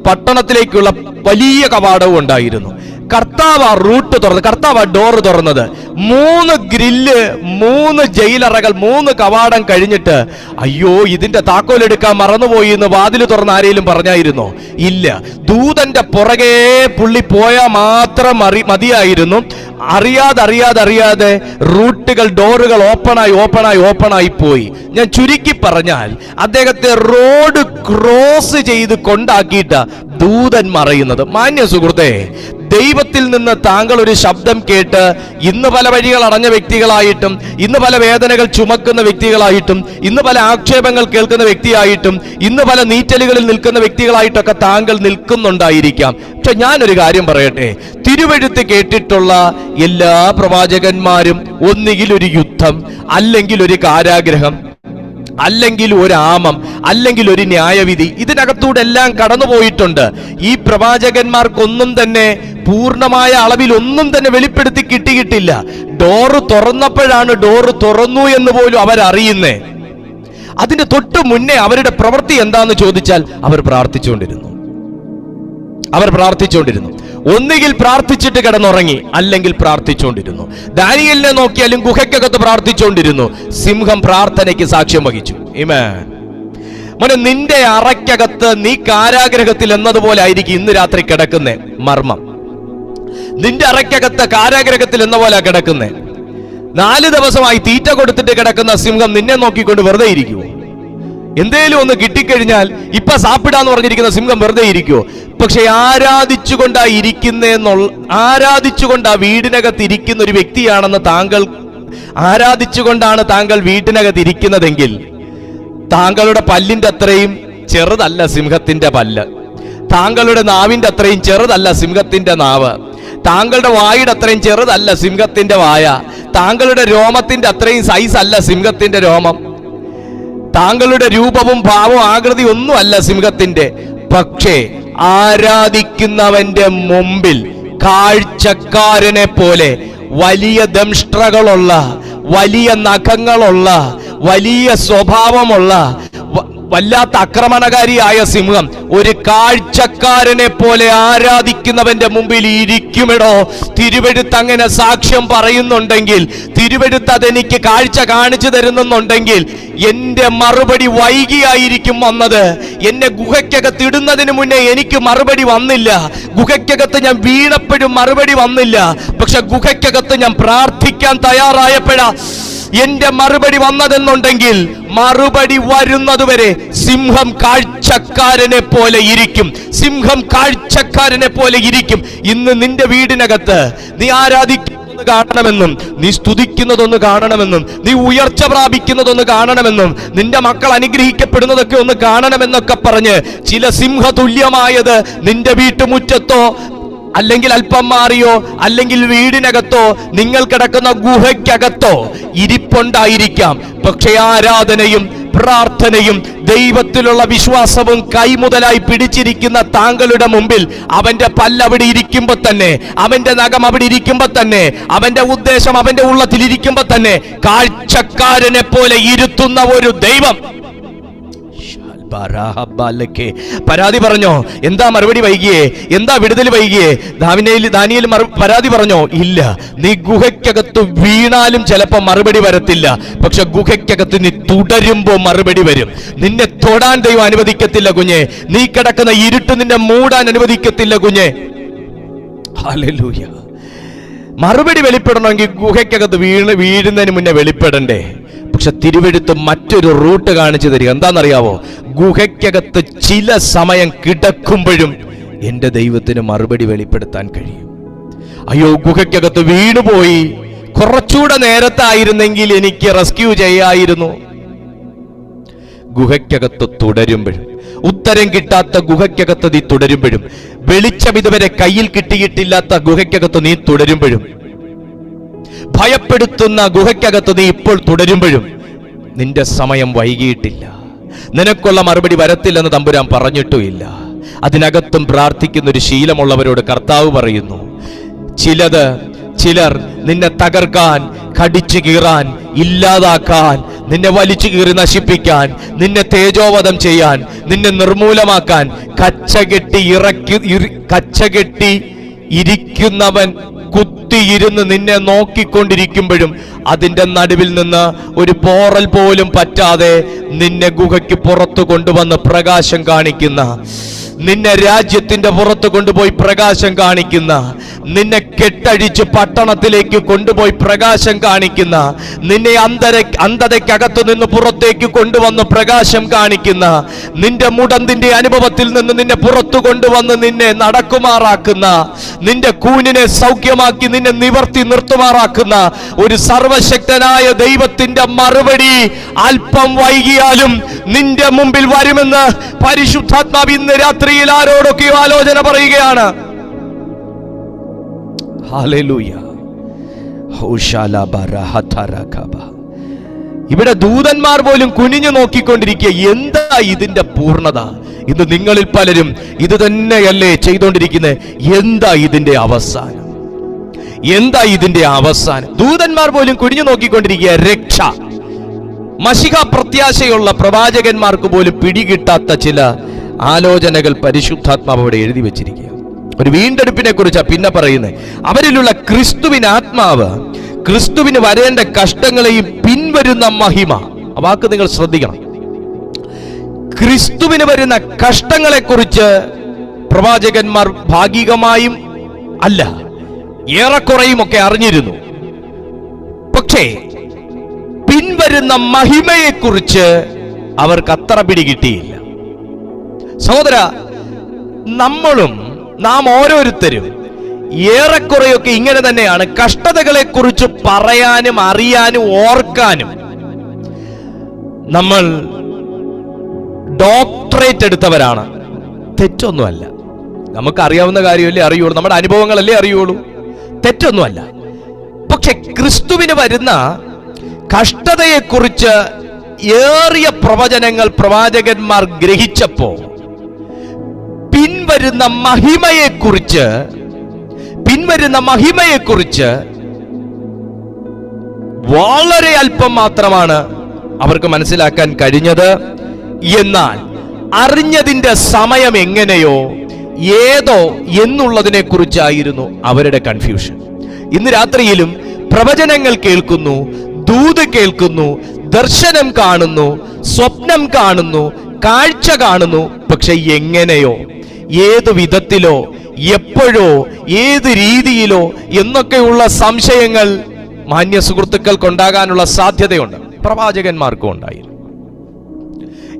പട്ടണത്തിലേക്കുള്ള വലിയ കവാടവും ഉണ്ടായിരുന്നു. കർത്താവ് ആ റൂട്ട് തുറന്ന്, കർത്താവ് ആ ഡോറ് തുറന്നത്. 3 ഗ്രില്ല്, 3 ജയിലറകൾ, 3 കവാടം കഴിഞ്ഞിട്ട് അയ്യോ ഇതിന്റെ താക്കോലെടുക്കാൻ മറന്നുപോയി എന്ന് വാതിൽ തുറന്ന് ആരെങ്കിലും പറഞ്ഞായിരുന്നോ? ഇല്ല. ദൂതന്റെ പുറകെ പുള്ളി പോയാൽ മാത്രം മതിയായിരുന്നു. അറിയാതെ റൂട്ടുകൾ, ഡോറുകൾ ഓപ്പണായി പോയി. ഞാൻ ചുരുക്കി പറഞ്ഞാൽ അദ്ദേഹത്തെ റോഡ് ക്രോസ് ചെയ്ത് കൊണ്ടാക്കിയിട്ട് ദൂതൻ മറയുന്നത്. മാന്യ സുഹൃത്തേ, ദൈവത്തിൽ നിന്ന് താങ്കൾ ഒരു ശബ്ദം കേട്ട് ഇന്ന് പല വഴികൾ അടഞ്ഞ വ്യക്തികളായിട്ടും, ഇന്ന് പല വേദനകൾ ചുമക്കുന്ന വ്യക്തികളായിട്ടും, ഇന്ന് പല ആക്ഷേപങ്ങൾ കേൾക്കുന്ന വ്യക്തിയായിട്ടും, ഇന്ന് പല നീറ്റലുകളിൽ നിൽക്കുന്ന വ്യക്തികളായിട്ടൊക്കെ താങ്കൾ നിൽക്കുന്നുണ്ടായിരിക്കാം. പക്ഷെ ഞാനൊരു കാര്യം പറയട്ടെ, തിരുവെഴുത്ത് കേട്ടിട്ടുള്ള എല്ലാ പ്രവാചകന്മാരും ഒന്നുകിൽ ഒരു യുദ്ധം, അല്ലെങ്കിൽ ഒരു കാരാഗ്രഹം, അല്ലെങ്കിൽ ഒരു ആമം, അല്ലെങ്കിൽ ഒരു ന്യായവിധി, ഇതിനകത്തൂടെ എല്ലാം കടന്നുപോയിട്ടുണ്ട്. ഈ പ്രവാചകന്മാർക്കൊന്നും തന്നെ പൂർണ്ണമായ അളവിൽ ഒന്നും തന്നെ വെളിപ്പെടുത്തി കിട്ടിയിട്ടില്ല. ഡോറ് തുറന്നപ്പോഴാണ് ഡോറ് തുറന്നു എന്ന് പോലും അവരറിയുന്നേ. അതിന്റെ തൊട്ട് മുന്നേ അവരുടെ പ്രവൃത്തി എന്താന്ന് ചോദിച്ചാൽ അവർ പ്രാർത്ഥിച്ചുകൊണ്ടിരുന്നു. ഒന്നുകിൽ പ്രാർത്ഥിച്ചിട്ട് കിടന്നുറങ്ങി, അല്ലെങ്കിൽ പ്രാർത്ഥിച്ചുകൊണ്ടിരുന്നു. ദാനിയേലിനെ നോക്കിയാലും ഗുഹയ്ക്കകത്ത് പ്രാർത്ഥിച്ചുകൊണ്ടിരുന്നു. സിംഹം പ്രാർത്ഥനയ്ക്ക് സാക്ഷ്യം വഹിച്ചു. ആമേൻ. മോനെ, നിന്റെ അറയ്ക്കകത്ത് നീ കാരാഗ്രഹത്തിൽ എന്നതുപോലെ ആയിരിക്കും ഇന്ന് രാത്രി കിടക്കുന്നേ മർമ്മം. നിന്റെ അറയ്ക്കകത്ത് കാരാഗ്രഹത്തിൽ എന്ന പോലെ കിടക്കുന്നേ. 4 ദിവസമായി തീറ്റ കൊടുത്തിട്ട് കിടക്കുന്ന സിംഹം നിന്നെ നോക്കിക്കൊണ്ട് വെറുതെ ഇരിക്കുവോ? എന്തേലും ഒന്ന് കിട്ടിക്കഴിഞ്ഞാൽ ഇപ്പൊ സാപ്പിടാന്ന് പറഞ്ഞിരിക്കുന്ന സിംഹം വെറുതെ ഇരിക്കുവോ? പക്ഷെ ആരാധിച്ചുകൊണ്ടാ വീടിനകത്ത് ഇരിക്കുന്ന ഒരു വ്യക്തിയാണെന്ന് താങ്കൾ ആരാധിച്ചുകൊണ്ടാണ് താങ്കൾ വീട്ടിനകത്ത് ഇരിക്കുന്നതെങ്കിൽ താങ്കളുടെ പല്ലിന്റെ അത്രയും ചെറുതല്ല സിംഹത്തിന്റെ പല്ല്, താങ്കളുടെ നാവിന്റെ അത്രയും ചെറുതല്ല സിംഹത്തിന്റെ നാവ്, താങ്കളുടെ വായുടെ അത്രയും ചെറുതല്ല സിംഹത്തിന്റെ വായ, താങ്കളുടെ രോമത്തിന്റെ അത്രയും സൈസ് അല്ല സിംഹത്തിന്റെ രോമം, താങ്കളുടെ രൂപവും ഭാവവും ആകൃതി ഒന്നും അല്ല സിംഹത്തിന്റെ. പക്ഷേ ആരാധിക്കുന്നവന്റെ മുമ്പിൽ കാഴ്ചക്കാരനെ പോലെ വലിയ ദംഷ്ട്രകളുള്ള, വലിയ നഖങ്ങളുള്ള, വലിയ സ്വഭാവമുള്ള, വല്ലാത്ത ആക്രമണകാരിയായ സിംഹം ഒരു കാഴ്ചക്കാരനെ പോലെ ആരാധിക്കുന്നവന്റെ മുമ്പിൽ ഇരിക്കുമെടോ. തിരുവെഴുത്ത് അങ്ങനെ സാക്ഷ്യം പറയുന്നുണ്ടെങ്കിൽ, തിരുവെഴുത്ത് അതെനിക്ക് കാഴ്ച കാണിച്ചു തരുന്നുണ്ടെങ്കിൽ എന്റെ മറുപടി വൈകിയായിരിക്കും വന്നത്. എന്നെ ഗുഹയ്ക്കകത്ത് ഇടുന്നതിന് മുന്നേ എനിക്ക് മറുപടി വന്നില്ല. ഗുഹയ്ക്കകത്ത് ഞാൻ വീണപ്പോഴും മറുപടി വന്നില്ല. പക്ഷെ ഗുഹയ്ക്കകത്ത് ഞാൻ പ്രാർത്ഥിക്കാൻ തയ്യാറായപ്പോഴാ എന്റെ മറുപടി വന്നതെന്നുണ്ടെങ്കിൽ മറുപടി വരുന്നതുവരെ സിംഹം കാഴ്ചക്കാരനെ പോലെ ഇരിക്കും. സിംഹം കാഴ്ചക്കാരനെ പോലെ ഇരിക്കും. ഇന്ന് നിന്റെ വീടിനകത്ത് നീ ആരാധിക്കുന്നതൊന്ന് കാണണമെന്നും, നീ സ്തുതിക്കുന്നതൊന്ന് കാണണമെന്നും, നീ ഉയർച്ച പ്രാപിക്കുന്നതൊന്ന് കാണണമെന്നും, നിന്റെ മക്കൾ അനുഗ്രഹിക്കപ്പെടുന്നതൊക്കെ ഒന്ന് കാണണമെന്നൊക്കെ പറഞ്ഞ് ചില സിംഹതുല്യമായത് നിന്റെ വീട്ടുമുറ്റത്തോ അല്ലെങ്കിൽ അല്പം മാറിയോ അല്ലെങ്കിൽ വീടിനകത്തോ നിങ്ങൾ കിടക്കുന്ന ഗുഹയ്ക്കകത്തോ ഇരിപ്പുണ്ടായിരിക്കാം. പക്ഷേ ആരാധനയും പ്രാർത്ഥനയും ദൈവത്തിലുള്ള വിശ്വാസവും കൈമുതലായി പിടിച്ചിരിക്കുന്ന താങ്കളുടെ മുമ്പിൽ അവന്റെ പല്ല് അവിടെ ഇരിക്കുമ്പോ തന്നെ, അവന്റെ നഖം അവിടെ ഇരിക്കുമ്പോ തന്നെ, അവന്റെ ഉദ്ദേശം അവന്റെ ഉള്ളത്തിൽ ഇരിക്കുമ്പോ തന്നെ കാഴ്ചക്കാരനെ പോലെ ഇരുത്തുന്ന ഒരു ദൈവം. പരാതി പറഞ്ഞോ? എന്താ മറുപടി വൈകിയേ? എന്താ വിടുതൽ വൈകിയേ? ദാനിയേൽ പരാതി പറഞ്ഞോ? ഇല്ല. നീ ഗുഹയ്ക്കകത്ത് വീണാലും ചിലപ്പോ മറുപടി വരത്തില്ല, പക്ഷെ ഗുഹയ്ക്കകത്ത് നീ തുടരുമ്പോ മറുപടി വരും. നിന്നെ തൊടാൻ ദൈവം അനുവദിക്കത്തില്ല കുഞ്ഞെ. നീ കിടക്കുന്ന ഇരുട്ട് നിന്നെ മൂടാൻ അനുവദിക്കത്തില്ല കുഞ്ഞെ. ഹല്ലേലൂയ. മറുപടി വെളിപ്പെടണമെങ്കിൽ ഗുഹയ്ക്കകത്ത് വീഴുന്നതിന് മുന്നേ വെളിപ്പെടണ്ടേ? പക്ഷെ തിരുവെഴുത്ത് മറ്റൊരു റൂട്ട് കാണിച്ചു തരിക. എന്താണെന്നറിയാവോ? ഗുഹയ്ക്കകത്ത് ചില സമയം കിടക്കുമ്പോഴും എന്റെ ദൈവത്തിന് മറുപടി വെളിപ്പെടുത്താൻ കഴിയും. അയ്യോ, ഗുഹയ്ക്കകത്ത് വീണുപോയി, കുറച്ചുകൂടെ നേരത്തായിരുന്നെങ്കിൽ എനിക്ക് റെസ്ക്യൂ ചെയ്യായിരുന്നു. ഗുഹയ്ക്കകത്ത് തുടരുമ്പോഴും, ഉത്തരം കിട്ടാത്ത ഗുഹയ്ക്കകത്ത് നീ തുടരുമ്പോഴും, വെളിച്ചം ഇതുവരെ കയ്യിൽ കിട്ടിയിട്ടില്ലാത്ത ഗുഹയ്ക്കകത്ത് നീ തുടരുമ്പോഴും, ഭയപ്പെടുത്തുന്ന ഗുഹയ്ക്കകത്ത് നീ ഇപ്പോൾ തുടരുമ്പോഴും നിന്റെ സമയം വൈകിയിട്ടില്ല. നിനക്കുള്ള മറുപടി വരത്തില്ലെന്ന് തമ്പുരാൻ പറഞ്ഞിട്ടുമില്ല. അതിനകത്തും പ്രാർത്ഥിക്കുന്ന ഒരു ശീലമുള്ളവരോട് കർത്താവ് പറയുന്നു, ചിലർ നിന്നെ തകർക്കാൻ, കടിച്ചു കീറാൻ, ഇല്ലാതാക്കാൻ, നിന്നെ വലിച്ചു കീറി നശിപ്പിക്കാൻ, നിന്നെ തേജോവധം ചെയ്യാൻ, നിന്നെ നിർമൂലമാക്കാൻ കച്ചകെട്ടി ഇരിക്കുന്നവൻ കുത്തിയിരുന്ന് നിന്നെ നോക്കിക്കൊണ്ടിരിക്കുമ്പോഴും അതിന്റെ നടുവിൽ നിന്ന് ഒരു പോറൽ പോലും പറ്റാതെ നിന്നെ ഗുഹയ്ക്ക് പുറത്തു കൊണ്ടുവന്ന് പ്രകാശം കാണിക്കുന്ന, നിന്നെ രാജ്യത്തിന്റെ പുറത്ത് കൊണ്ടുപോയി പ്രകാശം കാണിക്കുന്ന, നിന്നെ കെട്ടഴിച്ച് പട്ടണത്തിലേക്ക് കൊണ്ടുപോയി പ്രകാശം കാണിക്കുന്ന, നിന്നെ അന്ധതയ്ക്കകത്തു നിന്ന് പുറത്തേക്ക് കൊണ്ടുവന്ന് പ്രകാശം കാണിക്കുന്ന, നിന്റെ മുടന്തിന്റെ അനുഭവത്തിൽ നിന്ന് നിന്നെ പുറത്തു കൊണ്ടുവന്ന് നിന്നെ നടക്കുമാറാക്കുന്ന, നിന്റെ കൂനിനെ സൗഖ്യമാക്കി നിന്നെ നിവർത്തി നിർത്തുമാറാക്കുന്ന ഒരു സർവശക്തനായ ദൈവത്തിന്റെ മറുപടി അല്പം വൈകിയാലും നിന്റെ മുമ്പിൽ വരുമെന്ന് പരിശുദ്ധാത്മാവ് ഇന്ന് രാത്രിയിൽ ആരോടൊക്കെയോ ആലോചന പറയുകയാണ്. ഹല്ലേലൂയ. ഇവിടെ ദൂതന്മാർ പോലും കുനിഞ്ഞു നോക്കിക്കൊണ്ടിരിക്കുക. എന്താ ഇതിന്റെ പൂർണ്ണത? ഇന്ന് നിങ്ങളിൽ പലരും ഇത് തന്നെയല്ലേ ചെയ്തുകൊണ്ടിരിക്കുന്നത്? എന്താ ഇതിന്റെ അവസാനം? എന്താ ഇതിന്റെ അവസാനം? ദൂതന്മാർ പോലും കുനിഞ്ഞു നോക്കിക്കൊണ്ടിരിക്കുക. രക്ഷ, മശിഹ പ്രത്യാശയുള്ള പ്രവാചകന്മാർക്ക് പോലും പിടികിട്ടാത്ത ചില ആലോചനകൾ പരിശുദ്ധാത്മാവ് അവിടെ എഴുതി വെച്ചിരിക്കുക. ഒരു വീണ്ടെടുപ്പിനെ കുറിച്ചാണ് പിന്നെ പറയുന്നത്. അവരിലുള്ള ക്രിസ്തുവിന് ആത്മാവ് ക്രിസ്തുവിന് വരേണ്ട കഷ്ടങ്ങളെയും പിൻവരുന്ന മഹിമ. ആ വാക്ക് നിങ്ങൾ ശ്രദ്ധിക്കണം. ക്രിസ്തുവിന് വരുന്ന കഷ്ടങ്ങളെ കുറിച്ച് പ്രവാചകന്മാർ ഭാഗികമായും അല്ല, ഏറെക്കുറയും ഒക്കെ അറിഞ്ഞിരുന്നു. പക്ഷേ പിൻവരുന്ന മഹിമയെക്കുറിച്ച് അവർക്ക് അത്ര പിടികിട്ടിയില്ല. സഹോദര, നാം ഓരോരുത്തരും ഏറെക്കുറെയൊക്കെ ഇങ്ങനെ തന്നെയാണ്. കഷ്ടതകളെ കുറിച്ച് പറയാനും അറിയാനും ഓർക്കാനും നമ്മൾ ഡോക്ടറേറ്റ് എടുത്തവരാണ്. തെറ്റൊന്നുമല്ല. നമുക്കറിയാവുന്ന കാര്യമല്ലേ അറിയുള്ളൂ, നമ്മുടെ അനുഭവങ്ങളല്ലേ അറിയുള്ളൂ. തെറ്റൊന്നുമല്ല. പക്ഷെ ക്രിസ്തുവിന് വരുന്ന കഷ്ടതയെക്കുറിച്ച് ഏറിയ പ്രവചനങ്ങൾ പ്രവാചകന്മാർ ഗ്രഹിച്ചപ്പോ പിൻവരുന്ന മഹിമയെക്കുറിച്ച് വളരെ അല്പം മാത്രമാണ് അവർക്ക് മനസ്സിലാക്കാൻ കഴിഞ്ഞത്. എന്നാൽ അറിഞ്ഞതിന്റെ സമയം എങ്ങനെയോ ഏതോ എന്നുള്ളതിനെ കുറിച്ചായിരുന്നു അവരുടെ കൺഫ്യൂഷൻ. ഇന്ന് രാത്രിയിലും പ്രവചനങ്ങൾ കേൾക്കുന്നു, ദൂത് കേൾക്കുന്നു, ദർശനം കാണുന്നു, സ്വപ്നം കാണുന്നു, കാഴ്ച കാണുന്നു. പക്ഷെ എങ്ങനെയോ, ഏത് വിധത്തിലോ, എപ്പോഴോ, ഏത് രീതിയിലോ എന്നൊക്കെയുള്ള സംശയങ്ങൾ മാന്യ സുഹൃത്തുക്കൾക്കുണ്ടാകാനുള്ള സാധ്യതയുണ്ട്. പ്രവാചകന്മാർക്കും ഉണ്ടായിരുന്നു.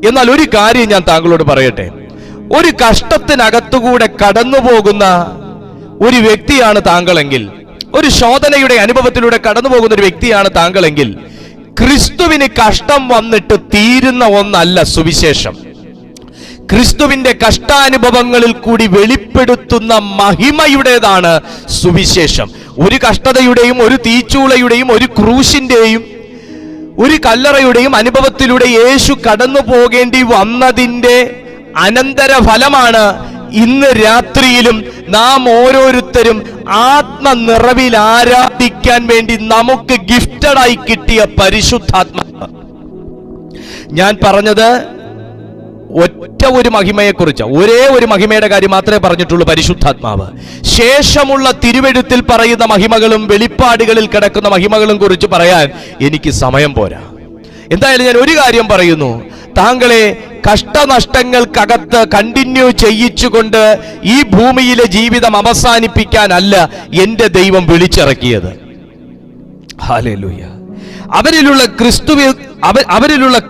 എന്നാൽ ഒരു കാര്യം ഞാൻ താങ്കളോട് പറയട്ടെ. ഒരു കഷ്ടത്തിനകത്തുകൂടെ കടന്നു പോകുന്ന ഒരു വ്യക്തിയാണ് താങ്കളെങ്കിൽ, ഒരു ശോധനയുടെ അനുഭവത്തിലൂടെ കടന്നു പോകുന്ന ഒരു വ്യക്തിയാണ് താങ്കളെങ്കിൽ, ക്രിസ്തുവിന് കഷ്ടം വന്നിട്ട് തീരുന്ന ഒന്നല്ല സുവിശേഷം. ക്രിസ്തുവിന്റെ കഷ്ടാനുഭവങ്ങളിൽ കൂടി വെളിപ്പെടുത്തുന്ന മഹിമയുടേതാണ് സുവിശേഷം. ഒരു കഷ്ടതയുടെയും ഒരു തീച്ചൂളയുടെയും ഒരു ക്രൂശിന്റെയും ഒരു കല്ലറയുടെയും അനുഭവത്തിലൂടെ യേശു കടന്നു പോകേണ്ടി വന്നതിന്റെ അനന്തരഫലമാണ് ഇന്ന് രാത്രിയിലും നാം ഓരോരുത്തരും ആത്മനിറവിൽ ആരാധിക്കാൻ വേണ്ടി നമുക്ക് ഗിഫ്റ്റഡായി കിട്ടിയ പരിശുദ്ധാത്മാവ്. ഞാൻ പറഞ്ഞത് ഒറ്റ ഒരു മഹിമയെക്കുറിച്ച്, ഒരേ ഒരു മഹിമയുടെ കാര്യം മാത്രമേ പറഞ്ഞിട്ടുള്ളൂ പരിശുദ്ധാത്മാവ്. ശേഷമുള്ള തിരുവെഴുത്തിൽ പറയുന്ന മഹിമകളും വെളിപ്പാടുകളിൽ കിടക്കുന്ന മഹിമകളും കുറിച്ച് പറയാൻ എനിക്ക് സമയം പോരാ. എന്തായാലും ഞാൻ ഒരു കാര്യം പറയുന്നു, താങ്കളെ കഷ്ടനഷ്ടങ്ങൾക്കകത്ത് കണ്ടിന്യൂ ചെയ്യിച്ചുകൊണ്ട് ഈ ഭൂമിയിലെ ജീവിതം അവസാനിപ്പിക്കാനല്ല എൻ്റെ ദൈവം വിളിച്ചിറക്കിയത്. ഹല്ലേലൂയ. അവരിലുള്ള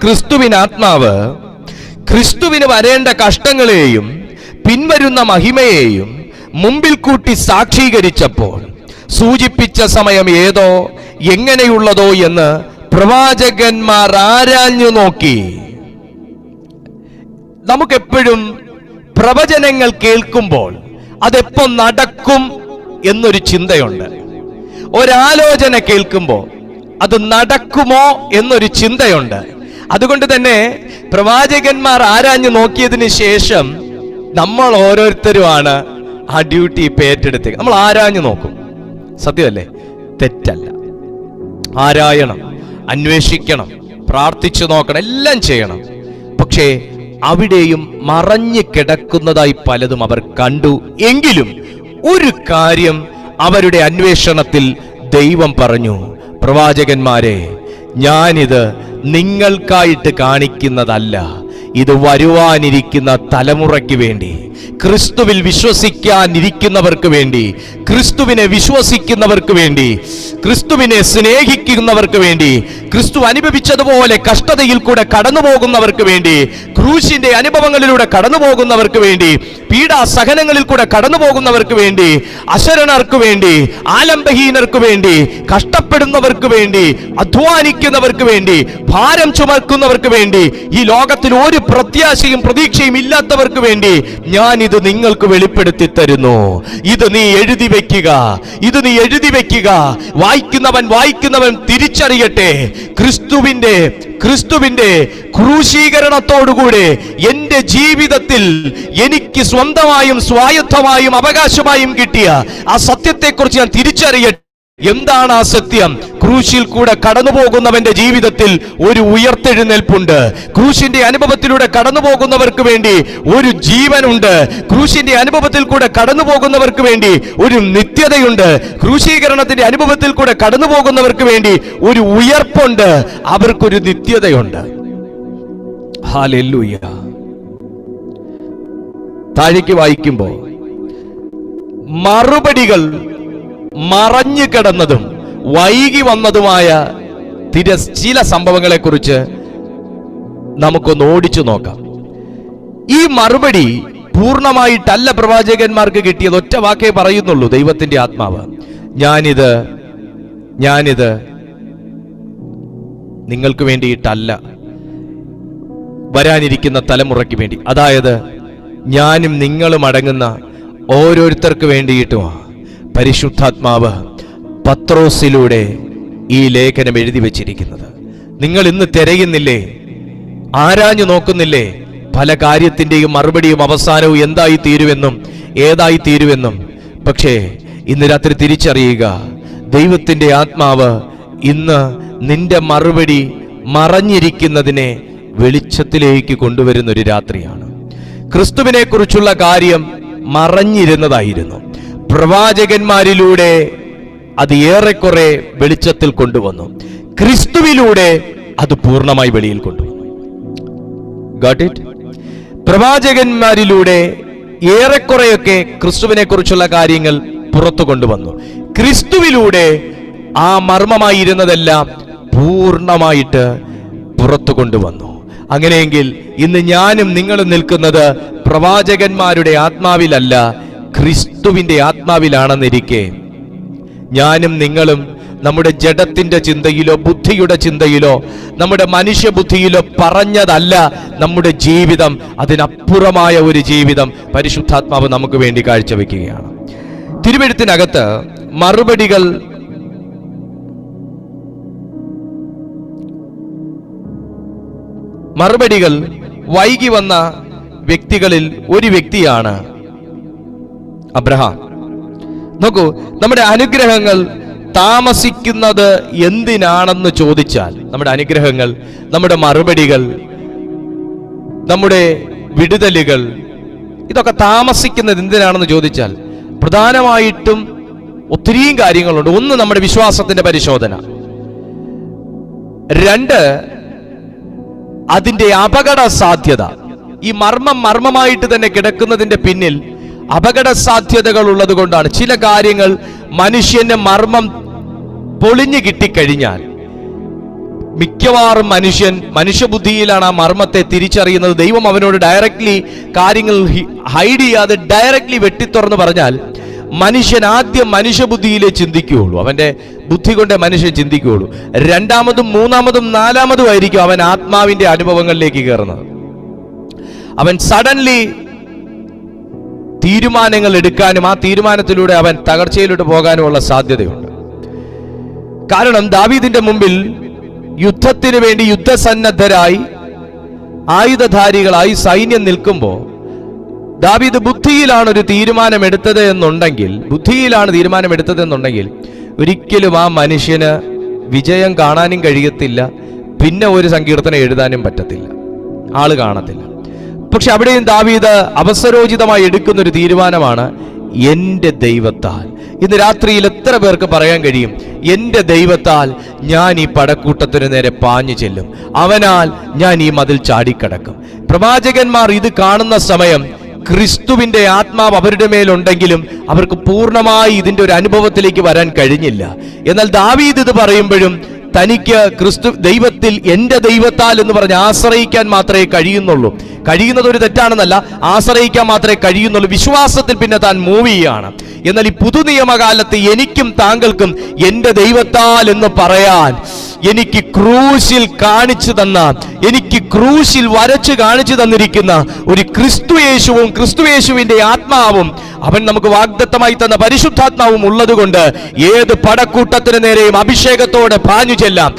ക്രിസ്തുവിൻ ആത്മാവ് ക്രിസ്തുവിന് വരേണ്ട കഷ്ടങ്ങളെയും പിൻവരുന്ന മഹിമയെയും മുമ്പിൽ കൂട്ടി സാക്ഷീകരിച്ചപ്പോൾ സൂചിപ്പിച്ച സമയം ഏതോ എങ്ങനെയുള്ളതോ എന്ന് പ്രവാചകന്മാർ ആരാഞ്ഞു നോക്കി. നമുക്കെപ്പോഴും പ്രവചനങ്ങൾ കേൾക്കുമ്പോൾ അതെപ്പോ നടക്കും എന്നൊരു ചിന്തയുണ്ട്. ഒരാലോചന കേൾക്കുമ്പോൾ അത് നടക്കുമോ എന്നൊരു ചിന്തയുണ്ട്. അതുകൊണ്ട് തന്നെ പ്രവാചകന്മാർ ആരാഞ്ഞു നോക്കിയതിന് ശേഷം നമ്മൾ ഓരോരുത്തരുമാണ് ആ ഡ്യൂട്ടി ഇപ്പൊ ഏറ്റെടുത്തേക്ക്. നമ്മൾ ആരാഞ്ഞു നോക്കും, സത്യമല്ലേ? തെറ്റല്ല. ആരായണം, അന്വേഷിക്കണം, പ്രാർത്ഥിച്ചു നോക്കണം, എല്ലാം ചെയ്യണം. പക്ഷേ അവിടെയും മറഞ്ഞു കിടക്കുന്നതായി പലതും അവർ കണ്ടു. എങ്കിലും ഒരു കാര്യം അവരുടെ അന്വേഷണത്തിൽ ദൈവം പറഞ്ഞു, പ്രവാചകന്മാരെ, ഞാനിത് നിങ്ങൾക്കായിട്ട് കാണിക്കുന്നതല്ല, ഇത് വരുവാനിരിക്കുന്ന തലമുറയ്ക്ക് വേണ്ടി, ക്രിസ്തുവിൽ വിശ്വസിക്കാനിരിക്കുന്നവർക്ക് വേണ്ടി, ക്രിസ്തുവിനെ വിശ്വസിക്കുന്നവർക്ക് വേണ്ടി, ക്രിസ്തുവിനെ സ്നേഹിക്കുന്നവർക്ക് വേണ്ടി, ക്രിസ്തു അനുഭവിച്ചതുപോലെ കഷ്ടതയിൽ കൂടെ കടന്നു പോകുന്നവർക്ക് വേണ്ടി, ക്രൂശിന്റെ അനുഭവങ്ങളിലൂടെ കടന്നു പോകുന്നവർക്ക് വേണ്ടി, പീഡാസഹനങ്ങളിൽ കൂടെ കടന്നു പോകുന്നവർക്ക് വേണ്ടി, അശരണർക്ക് വേണ്ടി, ആലംബഹീനർക്ക് വേണ്ടി, കഷ്ടപ്പെടുന്നവർക്ക് വേണ്ടി, അധ്വാനിക്കുന്നവർക്ക് വേണ്ടി, ഭാരം ചുമക്കുന്നവർക്ക് വേണ്ടി, ഈ ലോകത്തിൽ ഒരു പ്രത്യാശയും പ്രതീക്ഷയും ഇല്ലാത്തവർക്ക് വേണ്ടി ഞാൻ ഇത് നിങ്ങൾക്ക് വെളിപ്പെടുത്തി തരുന്നു. ഇത് നീ എഴുതി വെക്കുക, ഇത് നീ എഴുതി വെക്കുക. വായിക്കുന്നവൻ തിരിച്ചറിയട്ടെ, ക്രിസ്തുവിന്റെ ക്രൂശീകരണത്തോടുകൂടെ എന്റെ ജീവിതത്തിൽ എനിക്ക് സ്വന്തമായും സ്വായത്തമായും അവകാശമായും കിട്ടിയ ആ സത്യത്തെക്കുറിച്ച് ഞാൻ തിരിച്ചറിയട്ടെ. എന്താണ് ആ സത്യം? ക്രൂശിൽ കൂടെ കടന്നു പോകുന്നവന്റെ ജീവിതത്തിൽ ഒരു ഉയർത്തെഴുന്നേൽപ്പുണ്ട്. ക്രൂശിന്റെ അനുഭവത്തിലൂടെ കടന്നു പോകുന്നവർക്ക് വേണ്ടി ഒരു ജീവനുണ്ട്. ക്രൂശിന്റെ അനുഭവത്തിൽ കൂടെ കടന്നു പോകുന്നവർക്ക് വേണ്ടി ഒരു നിത്യതയുണ്ട്. ക്രൂശീകരണത്തിന്റെ അനുഭവത്തിൽ കൂടെ കടന്നു പോകുന്നവർക്ക് വേണ്ടി ഒരു ഉയർപ്പുണ്ട്. അവർക്കൊരു നിത്യതയുണ്ട്. ഹല്ലേലൂയ. താഴേക്ക് വായിക്കുമ്പോൾ മറുപടികൾ മറഞ്ഞു കിടന്നതും വൈകി വന്നതുമായ ചില സംഭവങ്ങളെ കുറിച്ച് നമുക്കൊന്ന് ഓടിച്ചു നോക്കാം. ഈ മറുപടി പൂർണ്ണമായിട്ടല്ല പ്രവാചകന്മാർക്ക് കിട്ടിയത്. ഒറ്റ വാക്കേ പറയുന്നുള്ളൂ ദൈവത്തിന്റെ ആത്മാവ്, ഞാനിത് നിങ്ങൾക്ക് വേണ്ടിയിട്ടല്ല, വരാനിരിക്കുന്ന തലമുറയ്ക്ക് വേണ്ടി, അതായത് ഞാനും നിങ്ങളും അടങ്ങുന്ന ഓരോരുത്തർക്ക് വേണ്ടിയിട്ടുമാണ് പരിശുദ്ധാത്മാവ് പത്രോസിലൂടെ ഈ ലേഖനം എഴുതി വച്ചിരിക്കുന്നത്. നിങ്ങൾ ഇന്ന് തിരയുന്നില്ലേ, ആരാഞ്ഞു നോക്കുന്നില്ലേ, പല കാര്യത്തിന്റെയും മറുപടിയും അവസാനവും എന്തായി തീരുമെന്നും ഏതായി തീരുമെന്നും. പക്ഷേ ഇന്ന് രാത്രി തിരിച്ചറിയുക, ദൈവത്തിന്റെ ആത്മാവ് ഇന്ന് നിന്റെ മറുപടി മറഞ്ഞിരിക്കുന്നതിനെ വെളിച്ചത്തിലേക്ക് കൊണ്ടുവരുന്ന ഒരു രാത്രിയാണ്. ക്രിസ്തുവിനെ കുറിച്ചുള്ള കാര്യം മറഞ്ഞിരുന്നതായിരുന്നു. പ്രവാചകന്മാരിലൂടെ അത് ഏറെക്കുറെ വെളിച്ചത്തിൽ കൊണ്ടുവന്നു. ക്രിസ്തുവിലൂടെ അത് പൂർണ്ണമായി വെളിയിൽ കൊണ്ടുവന്നു. Got it? പ്രവാചകന്മാരിലൂടെ ഏറെക്കുറെയൊക്കെ ക്രിസ്തുവിനെ കുറിച്ചുള്ള കാര്യങ്ങൾ പുറത്തു കൊണ്ടുവന്നു. ക്രിസ്തുവിലൂടെ ആ മർമ്മമായിരുന്നതെല്ലാം പൂർണ്ണമായിട്ട് പുറത്തു കൊണ്ടുവന്നു. അങ്ങനെയെങ്കിൽ ഇന്ന് ഞാനും നിങ്ങളും നിൽക്കുന്നത് പ്രവാചകന്മാരുടെ ആത്മാവിലല്ല, ക്രിസ്തുവിന്റെ ആത്മാവിലാണെന്നിരിക്കെ ഞാനും നിങ്ങളും നമ്മുടെ ജഡത്തിന്റെ ചിന്തയിലോ ബുദ്ധിയുടെ ചിന്തയിലോ നമ്മുടെ മനുഷ്യബുദ്ധിയിലോ പറഞ്ഞതല്ല നമ്മുടെ ജീവിതം. അതിനപ്പുറമായ ഒരു ജീവിതം പരിശുദ്ധാത്മാവ് നമുക്ക് വേണ്ടി കാഴ്ചവെക്കുകയാണ്. തിരുവെഴുത്തിനകത്ത് മറുപടികൾ വൈകി വന്ന വ്യക്തികളിൽ ഒരു വ്യക്തിയാണ് അബ്രഹാം. നോക്കൂ, നമ്മുടെ അനുഗ്രഹങ്ങൾ താമസിക്കുന്നത് എന്തിനാണെന്ന് ചോദിച്ചാൽ, നമ്മുടെ അനുഗ്രഹങ്ങൾ, നമ്മുടെ മറുപടികൾ, നമ്മുടെ വിടുതലുകൾ, ഇതൊക്കെ താമസിക്കുന്നത് എന്തിനാണെന്ന് ചോദിച്ചാൽ പ്രധാനമായിട്ടും ഒത്തിരിയും കാര്യങ്ങളുണ്ട്. ഒന്ന്, നമ്മുടെ വിശ്വാസത്തിന്റെ പരിശോധന. രണ്ട്, അതിന്റെ അപകട സാധ്യത. ഈ മർമ്മമായിട്ട് തന്നെ കിടക്കുന്നതിന്റെ പിന്നിൽ അപകട സാധ്യതകൾ ഉള്ളത് കൊണ്ടാണ്. ചില കാര്യങ്ങൾ മനുഷ്യന്റെ മർമ്മം പൊളിഞ്ഞു കിട്ടിക്കഴിഞ്ഞാൽ മിക്കവാറും മനുഷ്യബുദ്ധിയിലാണ് ആ മർമ്മത്തെ തിരിച്ചറിയുന്നത്. ദൈവം അവനോട് ഡയറക്ട്ലി കാര്യങ്ങൾ ഹൈഡ് ചെയ്യാതെ ഡയറക്ട്ലി വെട്ടിത്തുറന്ന് പറഞ്ഞാൽ മനുഷ്യൻ ആദ്യം മനുഷ്യബുദ്ധിയിലേ ചിന്തിക്കുകയുള്ളൂ, അവന്റെ ബുദ്ധി കൊണ്ടേ മനുഷ്യൻ ചിന്തിക്കുകയുള്ളൂ. രണ്ടാമതും മൂന്നാമതും നാലാമതും ആയിരിക്കും അവൻ ആത്മാവിന്റെ അനുഭവങ്ങളിലേക്ക് കയറുന്നത്. അവൻ സഡൻലി തീരുമാനങ്ങൾ എടുക്കാനും ആ തീരുമാനത്തിലൂടെ അവൻ തകർച്ചയിലോട്ട് പോകാനുമുള്ള സാധ്യതയുണ്ട്. കാരണം ദാവീദിന്റെ മുമ്പിൽ യുദ്ധത്തിന് വേണ്ടി യുദ്ധസന്നദ്ധരായി ആയുധധാരികളായി സൈന്യം നിൽക്കുമ്പോൾ ദാവീദ് ബുദ്ധിയിലാണ് തീരുമാനം എടുത്തതെന്നുണ്ടെങ്കിൽ ഒരിക്കലും ആ മനുഷ്യന് വിജയം കാണാനും കഴിയത്തില്ല, പിന്നെ ഒരു സങ്കീർത്തനം എഴുതാനും പറ്റത്തില്ല, ആള് കാണത്തില്ല. പക്ഷെ അവിടെയും ദാവീദ് അവസരോചിതമായി എടുക്കുന്ന ഒരു തീരുമാനമാണ്, എന്റെ ദൈവത്താൽ. ഇന്ന് രാത്രിയിൽ എത്ര പേർക്ക് പറയാൻ കഴിയും, എന്റെ ദൈവത്താൽ ഞാൻ ഈ പടക്കൂട്ടത്തിന് നേരെ പാഞ്ഞു ചെല്ലും, അവനാൽ ഞാൻ ഈ മതിൽ ചാടിക്കടക്കും. പ്രവാചകന്മാർ ഇത് കാണുന്ന സമയം ക്രിസ്തുവിന്റെ ആത്മാവ് അവരുടെ മേലുണ്ടെങ്കിലും അവർക്ക് പൂർണ്ണമായി ഇതിന്റെ ഒരു അനുഭവത്തിലേക്ക് വരാൻ കഴിഞ്ഞില്ല. എന്നാൽ ദാവീദ് ഇത് പറയുമ്പോഴും തനിക്ക് ക്രിസ്തു ദൈവത്തിൽ, എന്റെ ദൈവത്താൽ എന്ന് പറഞ്ഞ് ആശ്രയിക്കാൻ മാത്രമേ കഴിയുന്നുള്ളൂ. കഴിയുന്നത് ഒരു തെറ്റാണെന്നല്ല, ആശ്രയിക്കാൻ മാത്രമേ കഴിയുന്നുള്ളൂ. വിശ്വാസത്തിൽ പിന്നെ താൻ മൂവ് ചെയ്യാണ്. എന്നാൽ ഈ പുതുനിയമകാലത്ത് എനിക്കും താങ്കൾക്കും എന്റെ ദൈവത്താൽ എന്ന് പറയാൻ എനിക്ക് ക്രൂശിൽ കാണിച്ചു തന്ന, എനിക്ക് ക്രൂശിൽ വരച്ച് കാണിച്ചു തന്നിരിക്കുന്ന ഒരു ക്രിസ്തുയേശുവും ക്രിസ്തുയേശുവിന്റെ ആത്മാവും അവൻ നമുക്ക് വാഗ്ദത്തമായി തന്ന പരിശുദ്ധാത്മാവും ഉള്ളതുകൊണ്ട് ഏത് പടക്കൂട്ടത്തിന് നേരെയും അഭിഷേകത്തോടെ പാഞ്ഞു ചെല്ലാം,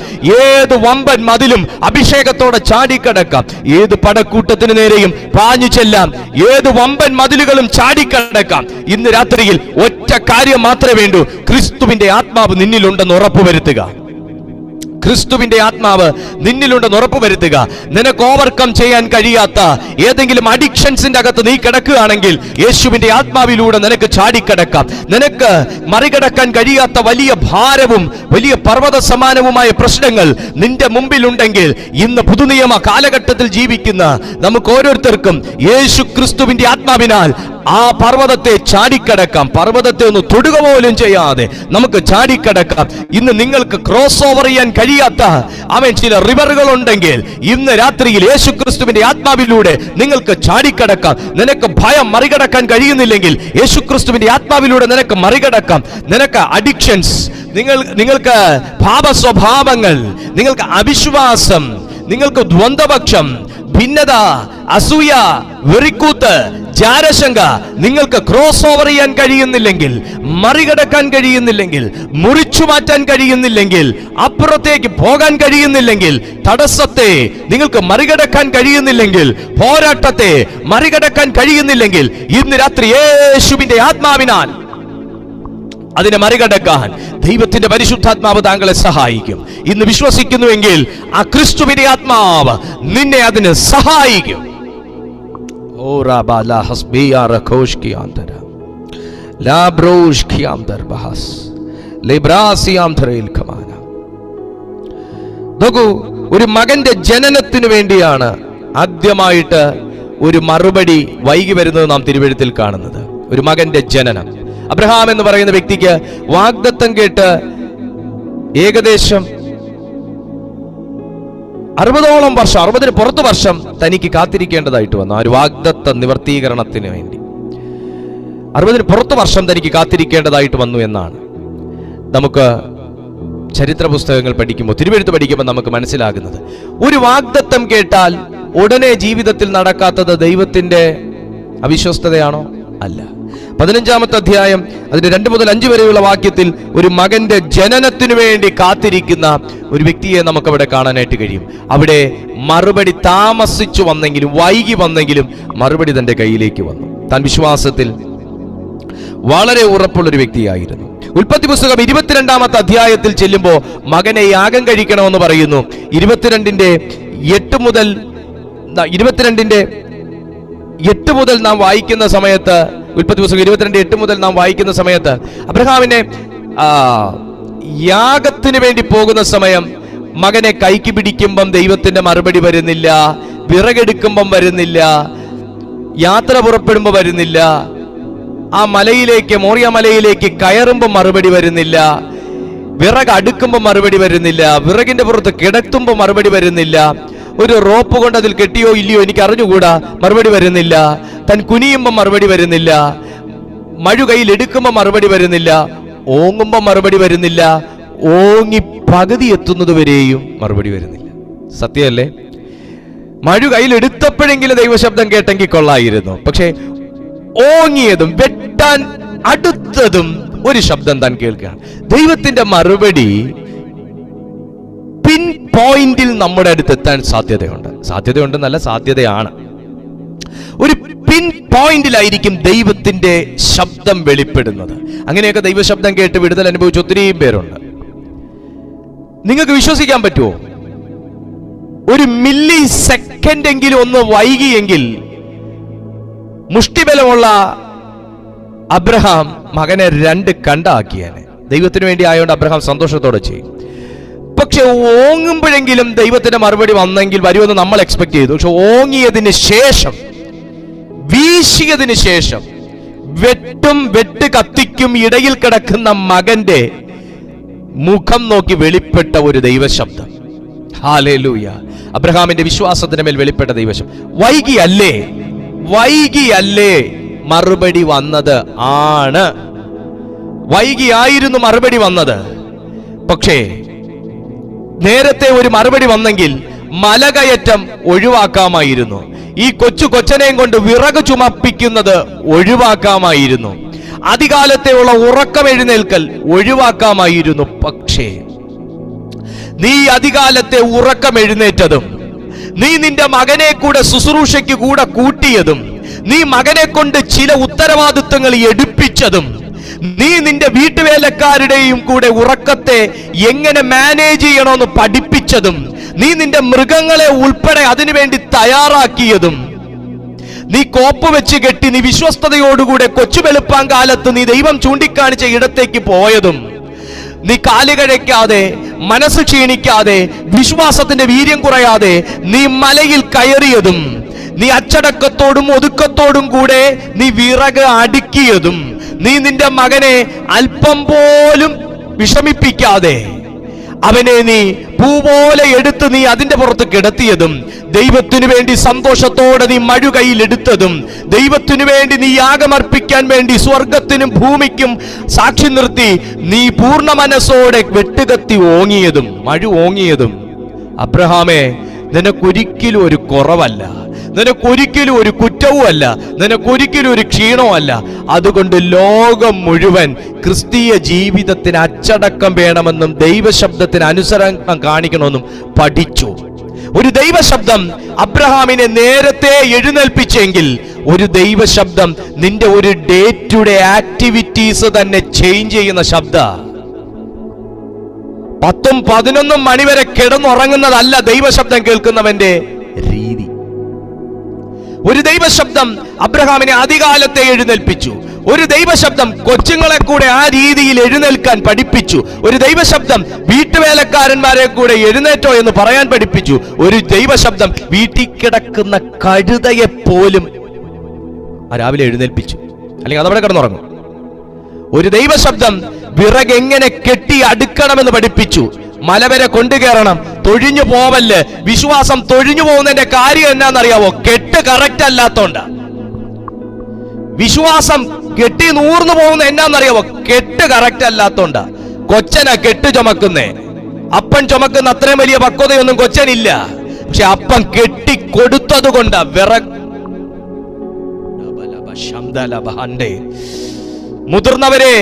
ഏത് വമ്പൻ മതിലും അഭിഷേകത്തോടെ ചാടിക്കടക്കാം, ഏത് പടക്കൂട്ടത്തിന് നേരെയും പാഞ്ഞു ചെല്ലാം, ഏത് വമ്പൻ മതിലുകളും ചാടിക്കടക്കാം. ഇന്ന് രാത്രിയിൽ ഒറ്റ കാര്യം മാത്രമേ വേണ്ടൂ, ക്രിസ്തുവിന്റെ ആത്മാവ് നിന്നിലുണ്ടെന്ന് ഉറപ്പുവരുത്തുക. ക്രിസ്തുവിന്റെ ആത്മാവ് നിന്നിലുണ്ടെന്ന് ഉറപ്പുവരുത്തുക. നിനക്ക് ഓവർകം ചെയ്യാൻ കഴിയാത്ത ഏതെങ്കിലും അഡിക്ഷൻസിന്റെ അകത്ത് നീ കിടക്കുകയാണെങ്കിൽ യേശുവിന്റെ ആത്മാവിലൂടെ നിനക്ക് ചാടിക്കടക്കാം. നിനക്ക് മറികടക്കാൻ കഴിയാത്ത വലിയ ഭാരവും വലിയ പർവ്വത സമാനവുമായ പ്രശ്നങ്ങൾ നിന്റെ മുമ്പിലുണ്ടെങ്കിൽ ഇന്ന് പുതുനിയമ കാലഘട്ടത്തിൽ ജീവിക്കുന്ന നമുക്ക് ഓരോരുത്തർക്കും യേശു ക്രിസ്തുവിന്റെ ആത്മാവിനാൽ ആ പർവ്വതത്തെ ചാടിക്കടക്കാം. പർവ്വതത്തെ ഒന്ന് തൊടുക പോലും ചെയ്യാതെ നമുക്ക് ചാടിക്കടക്കാം. ഇന്ന് നിങ്ങൾക്ക് ക്രോസ് ഓവർ ചെയ്യാൻ കഴിയാത്ത ചില റിവറുകൾ ഉണ്ടെങ്കിൽ ഇന്ന് രാത്രിയിൽ യേശു ക്രിസ്തുവിന്റെ ആത്മാവിലൂടെ നിങ്ങൾക്ക് ചാടിക്കടക്കാം. നിനക്ക് ഭയം മറികടക്കാൻ കഴിയുന്നില്ലെങ്കിൽ യേശു ക്രിസ്തുവിന്റെ ആത്മാവിലൂടെ നിനക്ക് മറികടക്കാം. നിനക്ക് അഡിക്ഷൻസ്, നിങ്ങൾക്ക് പാപ സ്വഭാവങ്ങൾ, നിങ്ങൾക്ക് അവിശ്വാസം, നിങ്ങൾക്ക് ദ്വന്ദ്വപക്ഷം, ഭിന്നത, അസൂയ, വെറിക്കൂത്ത്, ജാരശങ്ക നിങ്ങൾക്ക് ക്രോസ് ഓവർ ചെയ്യാൻ കഴിയുന്നില്ലെങ്കിൽ, മറികടക്കാൻ കഴിയുന്നില്ലെങ്കിൽ, മുറിച്ചു മാറ്റാൻ കഴിയുന്നില്ലെങ്കിൽ, അപ്പുറത്തേക്ക് പോകാൻ കഴിയുന്നില്ലെങ്കിൽ, തടസ്സത്തെ നിങ്ങൾക്ക് മറികടക്കാൻ കഴിയുന്നില്ലെങ്കിൽ, പോരാട്ടത്തെ മറികടക്കാൻ കഴിയുന്നില്ലെങ്കിൽ ഇന്ന് രാത്രി യേശുവിന്റെ ആത്മാവിനാൽ അതിനെ മറികടക്കാൻ ദൈവത്തിന്റെ പരിശുദ്ധാത്മാവ് താങ്കളെ സഹായിക്കും. ഇന്ന് വിശ്വസിക്കുന്നുവെങ്കിൽ ആ ക്രിസ്തുവിന്റെ ആത്മാവ് നിന്നെ അതിന് സഹായിക്കും. നോക്കൂ, ഒരു മകന്റെ ജനനത്തിന് വേണ്ടിയാണ് ആദ്യമായിട്ട് ഒരു മറുപടി വൈകി വരുന്നത് നാം തിരുവെഴുത്തിൽ കാണുന്നത്. ഒരു മകന്റെ ജനനം. അബ്രഹാം എന്ന് പറയുന്ന വ്യക്തിക്ക് വാഗ്ദത്തം കേട്ട് ഏകദേശം 60ഓളം വർഷം, 60-ന് പുറത്ത് വർഷം തനിക്ക് കാത്തിരിക്കേണ്ടതായിട്ട് വന്നു. ആ ഒരു വാഗ്ദത്ത നിവർത്തീകരണത്തിന് വേണ്ടി 60-ന് പുറത്ത് വർഷം തനിക്ക് കാത്തിരിക്കേണ്ടതായിട്ട് വന്നു എന്നാണ് നമുക്ക് ചരിത്ര പുസ്തകങ്ങൾ പഠിക്കുമ്പോൾ, തിരുവെഴുത്ത് പഠിക്കുമ്പോൾ നമുക്ക് മനസ്സിലാകുന്നത്. ഒരു വാഗ്ദത്തം കേട്ടാൽ ഉടനെ ജീവിതത്തിൽ നടക്കാത്തത് ദൈവത്തിന്റെ അവിശ്വസ്തതയാണോ? അല്ല. 15-ാമത്തെ അധ്യായം അതിന്റെ 2 മുതൽ 5 വരെയുള്ള വാക്യത്തിൽ ഒരു മകന്റെ ജനനത്തിനു വേണ്ടി കാത്തിരിക്കുന്ന ഒരു വ്യക്തിയെ നമുക്ക് അവിടെ കാണാനായിട്ട് കഴിയും. അവിടെ മറുപടി താമസിച്ചു വന്നെങ്കിലും, വൈകി വന്നെങ്കിലും മറുപടി തന്റെ കയ്യിലേക്ക് വന്നു. താൻ വിശ്വാസത്തിൽ വളരെ ഉറപ്പുള്ളൊരു വ്യക്തിയായിരുന്നു. ഉൽപ്പത്തി പുസ്തകം 22-ാമത്തെ അധ്യായത്തിൽ ചെല്ലുമ്പോൾ മകനെ യാഗം കഴിക്കണമെന്ന് പറയുന്നു. 22-ന്റെ 8 മുതൽ 22-ന്റെ 8 മുതൽ നാം വായിക്കുന്ന സമയത്ത്, ഉൽപ്പത്തി പുസ്തകം 22:8 മുതൽ നാം വായിക്കുന്ന സമയത്ത്, അബ്രഹാമിനെ യാഗത്തിന് വേണ്ടി പോകുന്ന സമയം മകനെ കൈക്ക് പിടിക്കുമ്പം ദൈവത്തിന്റെ മറുപടി വരുന്നില്ല, വിറകെടുക്കുമ്പം വരുന്നില്ല, യാത്ര പുറപ്പെടുമ്പോ വരുന്നില്ല, ആ മലയിലേക്ക്, മോറിയ മലയിലേക്ക് കയറുമ്പോ മറുപടി വരുന്നില്ല, വിറക് അടുക്കുമ്പോ മറുപടി വരുന്നില്ല, വിറകിന്റെ പുറത്ത് കിടത്തുമ്പോ മറുപടി വരുന്നില്ല, ഒരു റോപ്പ് കൊണ്ട് അതിൽ കെട്ടിയോ ഇല്ലയോ എനിക്ക് അറിഞ്ഞുകൂടാ, മറുപടി വരുന്നില്ല, താൻ കുനിയുമ്പോ മറുപടി വരുന്നില്ല, മഴു കയ്യിൽ എടുക്കുമ്പോ മറുപടി വരുന്നില്ല, ഓങ്ങുമ്പോ മറുപടി വരുന്നില്ല, ഓങ്ങി പകുതി എത്തുന്നത് വരെയും മറുപടി വരുന്നില്ല. സത്യമല്ലേ? മഴു കയ്യിൽ എടുത്തപ്പോഴെങ്കിലും ദൈവശബ്ദം കേട്ടെങ്കിൽ കൊള്ളായിരുന്നു. പക്ഷെ ഓങ്ങിയതും വെട്ടാൻ അടുത്തതും ഒരു ശബ്ദം താൻ കേൾക്കുകയാണ്. ദൈവത്തിന്റെ മറുപടി പിൻ പോയിന്റിൽ നമ്മുടെ അടുത്ത് എത്താൻ സാധ്യതയുണ്ടെന്നല്ല, സാധ്യതയാണ്. ഒരു പിൻ പോയിന്റിലായിരിക്കും ദൈവത്തിന്റെ ശബ്ദം വെളിപ്പെടുന്നത്. അങ്ങനെയൊക്കെ ദൈവശബ്ദം കേട്ട് വിടുതൽ അനുഭവിച്ച ഒത്തിരിയും പേരുണ്ട്. നിങ്ങൾക്ക് വിശ്വസിക്കാൻ പറ്റുമോ? ഒരു മില്ലി സെക്കൻഡ് എങ്കിലും ഒന്ന് വൈകിയെങ്കിൽ മുഷ്ടിബലമുള്ള അബ്രഹാം മകനെ 2 കണ്ടാക്കിയാണ്. ദൈവത്തിന് വേണ്ടി ആയതുകൊണ്ട് അബ്രഹാം സന്തോഷത്തോടെ ചെയ്യും. പക്ഷെ ഓങ്ങുമ്പോഴെങ്കിലും ദൈവത്തിന്റെ മറുപടി വന്നെങ്കിൽ വരുമെന്ന് നമ്മൾ എക്സ്പെക്ട് ചെയ്തു. പക്ഷെ ഓങ്ങിയതിന് ശേഷം, വീശിയതിന് ശേഷം, വെട്ട് കത്തിക്കും ഇടയിൽ കിടക്കുന്ന മകന്റെ മുഖം നോക്കി വെളിപ്പെട്ട ഒരു ദൈവശബ്ദം. ഹല്ലേലൂയ! അബ്രഹാമിന്റെ വിശ്വാസത്തിന് മേൽ വെളിപ്പെട്ട ദൈവശബ്ദം. വൈകിയല്ലേ മറുപടി വന്നത് ആണ്. വൈകിയായിരുന്നു മറുപടി വന്നത്. പക്ഷേ നേരത്തെ ഒരു മറുപടി വന്നെങ്കിൽ മലകയറ്റം ഒഴിവാക്കാമായിരുന്നു. ഈ കൊച്ചനെയും കൊണ്ട് വിറക് ചുമപ്പിക്കുന്നത് ഒഴിവാക്കാമായിരുന്നു. അതികാലത്തെയുള്ള ഉറക്കമെഴുന്നേൽക്കൽ ഒഴിവാക്കാമായിരുന്നു. പക്ഷേ നീ അതികാലത്തെ ഉറക്കമെഴുന്നേറ്റതും, നീ നിന്റെ മകനെ കൂടെ ശുശ്രൂഷയ്ക്ക് കൂടെ കൂട്ടിയതും, നീ മകനെ കൊണ്ട് ചില ഉത്തരവാദിത്വങ്ങൾ എടുപ്പിച്ചതും, നീ നിന്റെ വീട്ടുവേലക്കാരുടെയും കൂടെ ഉറക്കത്തെ എങ്ങനെ മാനേജ് ചെയ്യണമെന്ന് പഠിപ്പിച്ചതും, നീ നിന്റെ മൃഗങ്ങളെ ഉൾപ്പെടെ അതിനുവേണ്ടി തയ്യാറാക്കിയതും, നീ കോപ്പ് വെച്ച് കെട്ടി നീ വിശ്വസ്തയോടുകൂടെ കൊച്ചു വെളുപ്പാൻ കാലത്ത് നീ ദൈവം ചൂണ്ടിക്കാണിച്ച ഇടത്തേക്ക് പോയതും, നീ കാലുകഴയ്ക്കാതെ, മനസ്സ് ക്ഷീണിക്കാതെ, വിശ്വാസത്തിന്റെ വീര്യം കുറയാതെ നീ മലയിൽ കയറിയതും, നീ അച്ചടക്കത്തോടും ഒതുക്കത്തോടും കൂടെ നീ വിറക് അടുക്കിയതും, നീ നിന്റെ മകനെ അല്പം പോലും വിഷമിപ്പിക്കാതെ അവനെ നീ പൂ പോലെ എടുത്ത് നീ അതിന്റെ പുറത്ത് കിടത്തിയതും, ദൈവത്തിനു വേണ്ടി സന്തോഷത്തോടെ നീ മഴു കയ്യിൽ എടുത്തതും, ദൈവത്തിനു വേണ്ടി നീ യാഗമർപ്പിക്കാൻ വേണ്ടി സ്വർഗത്തിനും ഭൂമിക്കും സാക്ഷി നിർത്തി നീ പൂർണ്ണ മനസ്സോടെ വെട്ടുകത്തി ഓങ്ങിയതും, മഴു ഓങ്ങിയതും, അബ്രഹാമേ, നിനക്കൊരിക്കലും ഒരു കുറവല്ല, നിനക്കൊരിക്കലും ഒരു കുറ്റവുമല്ല, നിനക്കൊരിക്കലും ഒരു ക്ഷീണവുമല്ല. അതുകൊണ്ട് ലോകം മുഴുവൻ ക്രിസ്തീയ ജീവിതത്തിന് അച്ചടക്കം വേണമെന്നും ദൈവശബ്ദത്തിന് അനുസരണം കാണിക്കണമെന്നും പഠിച്ചു. ഒരു ദൈവശബ്ദം അബ്രഹാമിനെ നേരത്തെ എഴുന്നേൽപ്പിച്ചെങ്കിൽ ഒരു ദൈവശബ്ദം നിന്റെ ഒരു ഡേ ടു ഡേ ആക്ടിവിറ്റീസ് തന്നെ ചേഞ്ച് ചെയ്യുന്ന ശബ്ദ. 10-11 മണിവരെ കിടന്നുറങ്ങുന്നതല്ല ദൈവശബ്ദം കേൾക്കുന്നവന്റെ രീതി. ഒരു ദൈവശബ്ദം അബ്രഹാമിനെ അതികാലത്തെ എഴുന്നേൽപ്പിച്ചു. ഒരു ദൈവശബ്ദം കൊച്ചുങ്ങളെ കൂടെ ആ രീതിയിൽ എഴുന്നേൽക്കാൻ പഠിപ്പിച്ചു. ഒരു ദൈവശബ്ദം വീട്ടുവേലക്കാരന്മാരെ കൂടെ എഴുന്നേറ്റോ എന്ന് പറയാൻ പഠിപ്പിച്ചു. ഒരു ദൈവശബ്ദം വീട്ടിൽ കിടക്കുന്ന കഴുതയെ പോലും രാവിലെ എഴുന്നേൽപ്പിച്ചു, അല്ലെങ്കിൽ അതവിടെ കിടന്നുറങ്ങും. ഒരു ദൈവശബ്ദം വിറക് എങ്ങനെ കെട്ടി അടുക്കണമെന്ന് പഠിപ്പിച്ചു. മല വരെ കൊണ്ടുകയറണം, തൊഴിഞ്ഞു പോവല്ല്. വിശ്വാസം തൊഴിഞ്ഞു പോകുന്നതിന്റെ കാര്യം എന്നാന്നറിയാവോ? കെട്ട് കറക്റ്റ് അല്ലാത്തോണ്ട. വിശ്വാസം കെട്ടി നൂർന്നു പോകുന്ന എന്നാന്നറിയാവോ? കെട്ട് കറക്റ്റ് അല്ലാത്തോണ്ട. കൊച്ചനാ കെട്ട് ചുമക്കുന്നേ. അപ്പൻ ചുമക്കുന്ന അത്രയും വലിയ പക്വതയൊന്നും കൊച്ചനില്ല. പക്ഷെ അപ്പൻ കെട്ടിക്കൊടുത്തത് കൊണ്ടാ വിറക്. മുതിർന്നവരെ,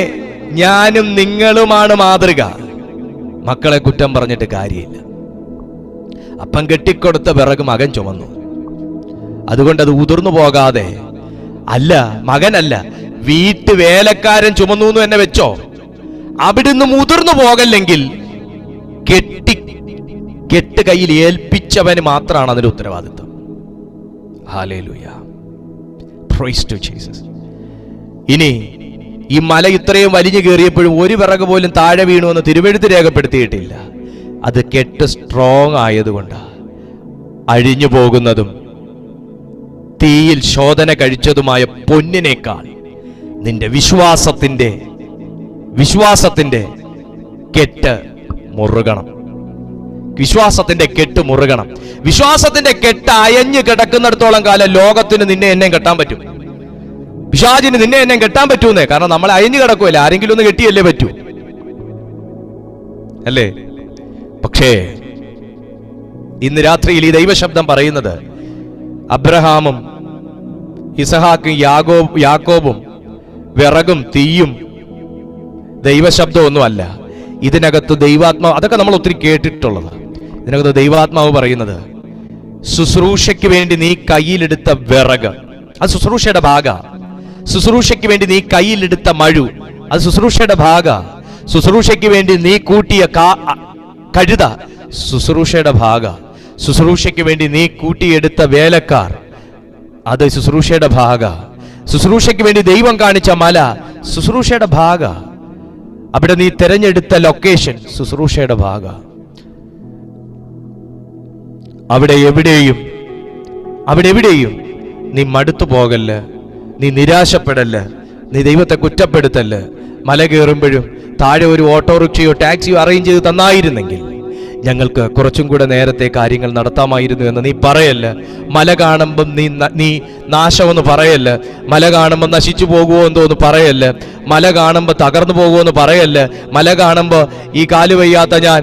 ഞാനും നിങ്ങളുമാണ് മാതൃക. മക്കളെ കുറ്റം പറഞ്ഞിട്ട് കാര്യമില്ല. അപ്പം കെട്ടിക്കൊടുത്ത വിറക് മകൻ ചുമന്നു. അതുകൊണ്ട് അത് ഉതിർന്നു പോകാതെ, അല്ല മകനല്ല, വീട്ടുവേലക്കാരൻ ചുമന്നു എന്ന് തന്നെ വെച്ചോ, അവിടുന്ന് മുതിർന്നു പോകല്ലെങ്കിൽ കെട്ട് കയ്യിൽ ഏൽപ്പിച്ചവന് മാത്രമാണ് അതിന്റെ ഉത്തരവാദിത്വം. ഹല്ലേലൂയ. Praise to Jesus. ഇനി ഈ മല ഇത്രയും വലിഞ്ഞു കയറിയപ്പോഴും ഒരു വിറക് പോലും താഴെ വീണുവെന്ന് തിരുവെഴുത്ത് രേഖപ്പെടുത്തിയിട്ടില്ല. അത് കെട്ട് സ്ട്രോങ് ആയതുകൊണ്ടാണ്. അഴിഞ്ഞു പോകുന്നതും തീയിൽ ശോധന കഴിച്ചതുമായ പൊന്നിനേക്കാൾ നിന്റെ വിശ്വാസത്തിന്റെ കെട്ട് മുറുകണം. വിശ്വാസത്തിന്റെ കെട്ട് മുറുകണം. വിശ്വാസത്തിന്റെ കെട്ട് അയഞ്ഞു കിടക്കുന്നിടത്തോളം കാലം ലോകത്തിന് നിന്നെ എന്നെ കെട്ടാൻ പറ്റും. പിശാചിന് നിന്നെ എന്നെ കെട്ടാൻ പറ്റൂന്നേ. കാരണം നമ്മൾ അയഞ്ഞു കിടക്കുമല്ലേ, ആരെങ്കിലും ഒന്ന് കെട്ടിയല്ലേ പറ്റൂ, അല്ലേ? പക്ഷേ ഇന്ന് രാത്രിയിൽ ഈ ദൈവശബ്ദം പറയുന്നത് അബ്രഹാമും ഇസഹാക്കും യാക്കോബും വിറകും തീയും ദൈവശബ്ദമൊന്നുമല്ല. ഇതിനകത്ത് ദൈവാത്മാവ്, അതൊക്കെ നമ്മൾ ഒത്തിരി കേട്ടിട്ടുള്ളതാണ്. ഇതിനകത്ത് ദൈവാത്മാവ് പറയുന്നത് ശുശ്രൂഷയ്ക്ക് വേണ്ടി നീ കയ്യിലെടുത്ത വിറക്, അത് ശുശ്രൂഷയുടെ ഭാഗ. ശുശ്രൂഷയ്ക്ക് വേണ്ടി നീ കയ്യിലെടുത്ത മഴു, അത് ശുശ്രൂഷയുടെ ഭാഗ. ശുശ്രൂഷയ്ക്ക് വേണ്ടി നീ കൂട്ടിയ കഴുത, ശുശ്രൂഷയുടെ ഭാഗ. ശുശ്രൂഷയ്ക്ക് വേണ്ടി നീ കൂട്ടിയെടുത്ത വേലക്കാർ, അത് ശുശ്രൂഷയുടെ ഭാഗ. ശുശ്രൂഷയ്ക്ക് വേണ്ടി ദൈവം കാണിച്ച മല, ശുശ്രൂഷയുടെ ഭാഗ. അവിടെ നീ തിരഞ്ഞെടുത്ത ലൊക്കേഷൻ, ശുശ്രൂഷയുടെ ഭാഗ. അവിടെ എവിടെയും നീ മടുത്തു പോകല്ല, നീ നിരാശപ്പെടല്ല, നീ ദൈവത്തെ കുറ്റപ്പെടുത്തല്ല. മല കയറുമ്പോഴും താഴെ ഒരു ഓട്ടോറിക്ഷയോ ടാക്സിയോ അറേഞ്ച് ചെയ്ത് തന്നായിരുന്നെങ്കിൽ ഞങ്ങൾക്ക് കുറച്ചും കൂടെ നേരത്തെ കാര്യങ്ങൾ നടത്താമായിരുന്നു എന്ന് നീ പറയല്ല. മല കാണുമ്പം നീ നാശമെന്ന് പറയല്ല. മല കാണുമ്പോൾ നശിച്ചു പോകുമോ എന്തോന്ന് പറയല്ല. മല കാണുമ്പോൾ തകർന്നു പോകുമോ എന്ന് പറയല്ല. മല കാണുമ്പോൾ ഈ കാല് വയ്യാത്ത ഞാൻ,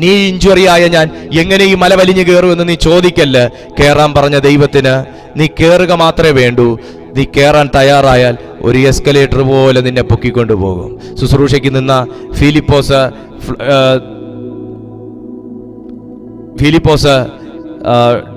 നീ ഇഞ്ചുറിയായ ഞാൻ എങ്ങനെ ഈ മല വലിഞ്ഞു കയറുമെന്ന് നീ ചോദിക്കല്ല. കയറാൻ പറഞ്ഞ ദൈവത്തിന് നീ കയറുക മാത്രമേ വേണ്ടൂ. നീ കയറാൻ തയ്യാറായാൽ ഒരു എസ്കലേറ്റർ പോലെ നിന്നെ പൊക്കിക്കൊണ്ടു പോകും. ശുശ്രൂഷയ്ക്ക് നിന്ന ഫിലിപ്പോസ്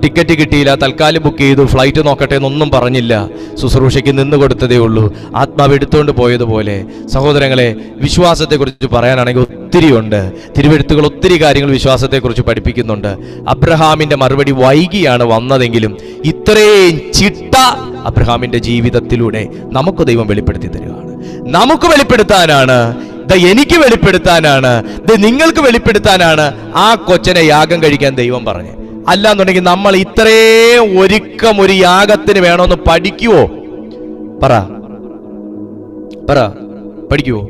ടിക്കറ്റ് കിട്ടിയില്ല, തൽക്കാലം ബുക്ക് ചെയ്തു, ഫ്ലൈറ്റ് നോക്കട്ടെ എന്നൊന്നും പറഞ്ഞില്ല. ശുശ്രൂഷയ്ക്ക് നിന്ന് കൊടുത്തതേ ഉള്ളൂ. ആത്മാവ് എടുത്തുകൊണ്ട് പോയതുപോലെ സഹോദരങ്ങളെ, വിശ്വാസത്തെക്കുറിച്ച് പറയാനാണെങ്കിൽ ഒത്തിരി ഉണ്ട്. തിരുവെഴുത്തുകൾ ഒത്തിരി കാര്യങ്ങൾ വിശ്വാസത്തെക്കുറിച്ച് പഠിപ്പിക്കുന്നുണ്ട്. അബ്രഹാമിന്റെ മറുപടി വൈകിയാണ് വന്നതെങ്കിലും ഇത്രയും ചിട്ട അബ്രഹാമിന്റെ ജീവിതത്തിലൂടെ നമുക്ക് ദൈവം വെളിപ്പെടുത്തി തരികയാണ്. നമുക്ക് വെളിപ്പെടുത്താനാണ്, എനിക്ക് വെളിപ്പെടുത്താനാണ്, നിങ്ങൾക്ക് വെളിപ്പെടുത്താനാണ് ആ കൊച്ചനെ യാഗം കഴിക്കാൻ ദൈവം പറഞ്ഞു. അല്ലാന്നുണ്ടെങ്കിൽ നമ്മൾ ഇത്രയും ഒരുക്കം ഒരു യാഗത്തിന് വേണമെന്ന് പഠിക്കുവോ? പറ പഠിക്കുവോ?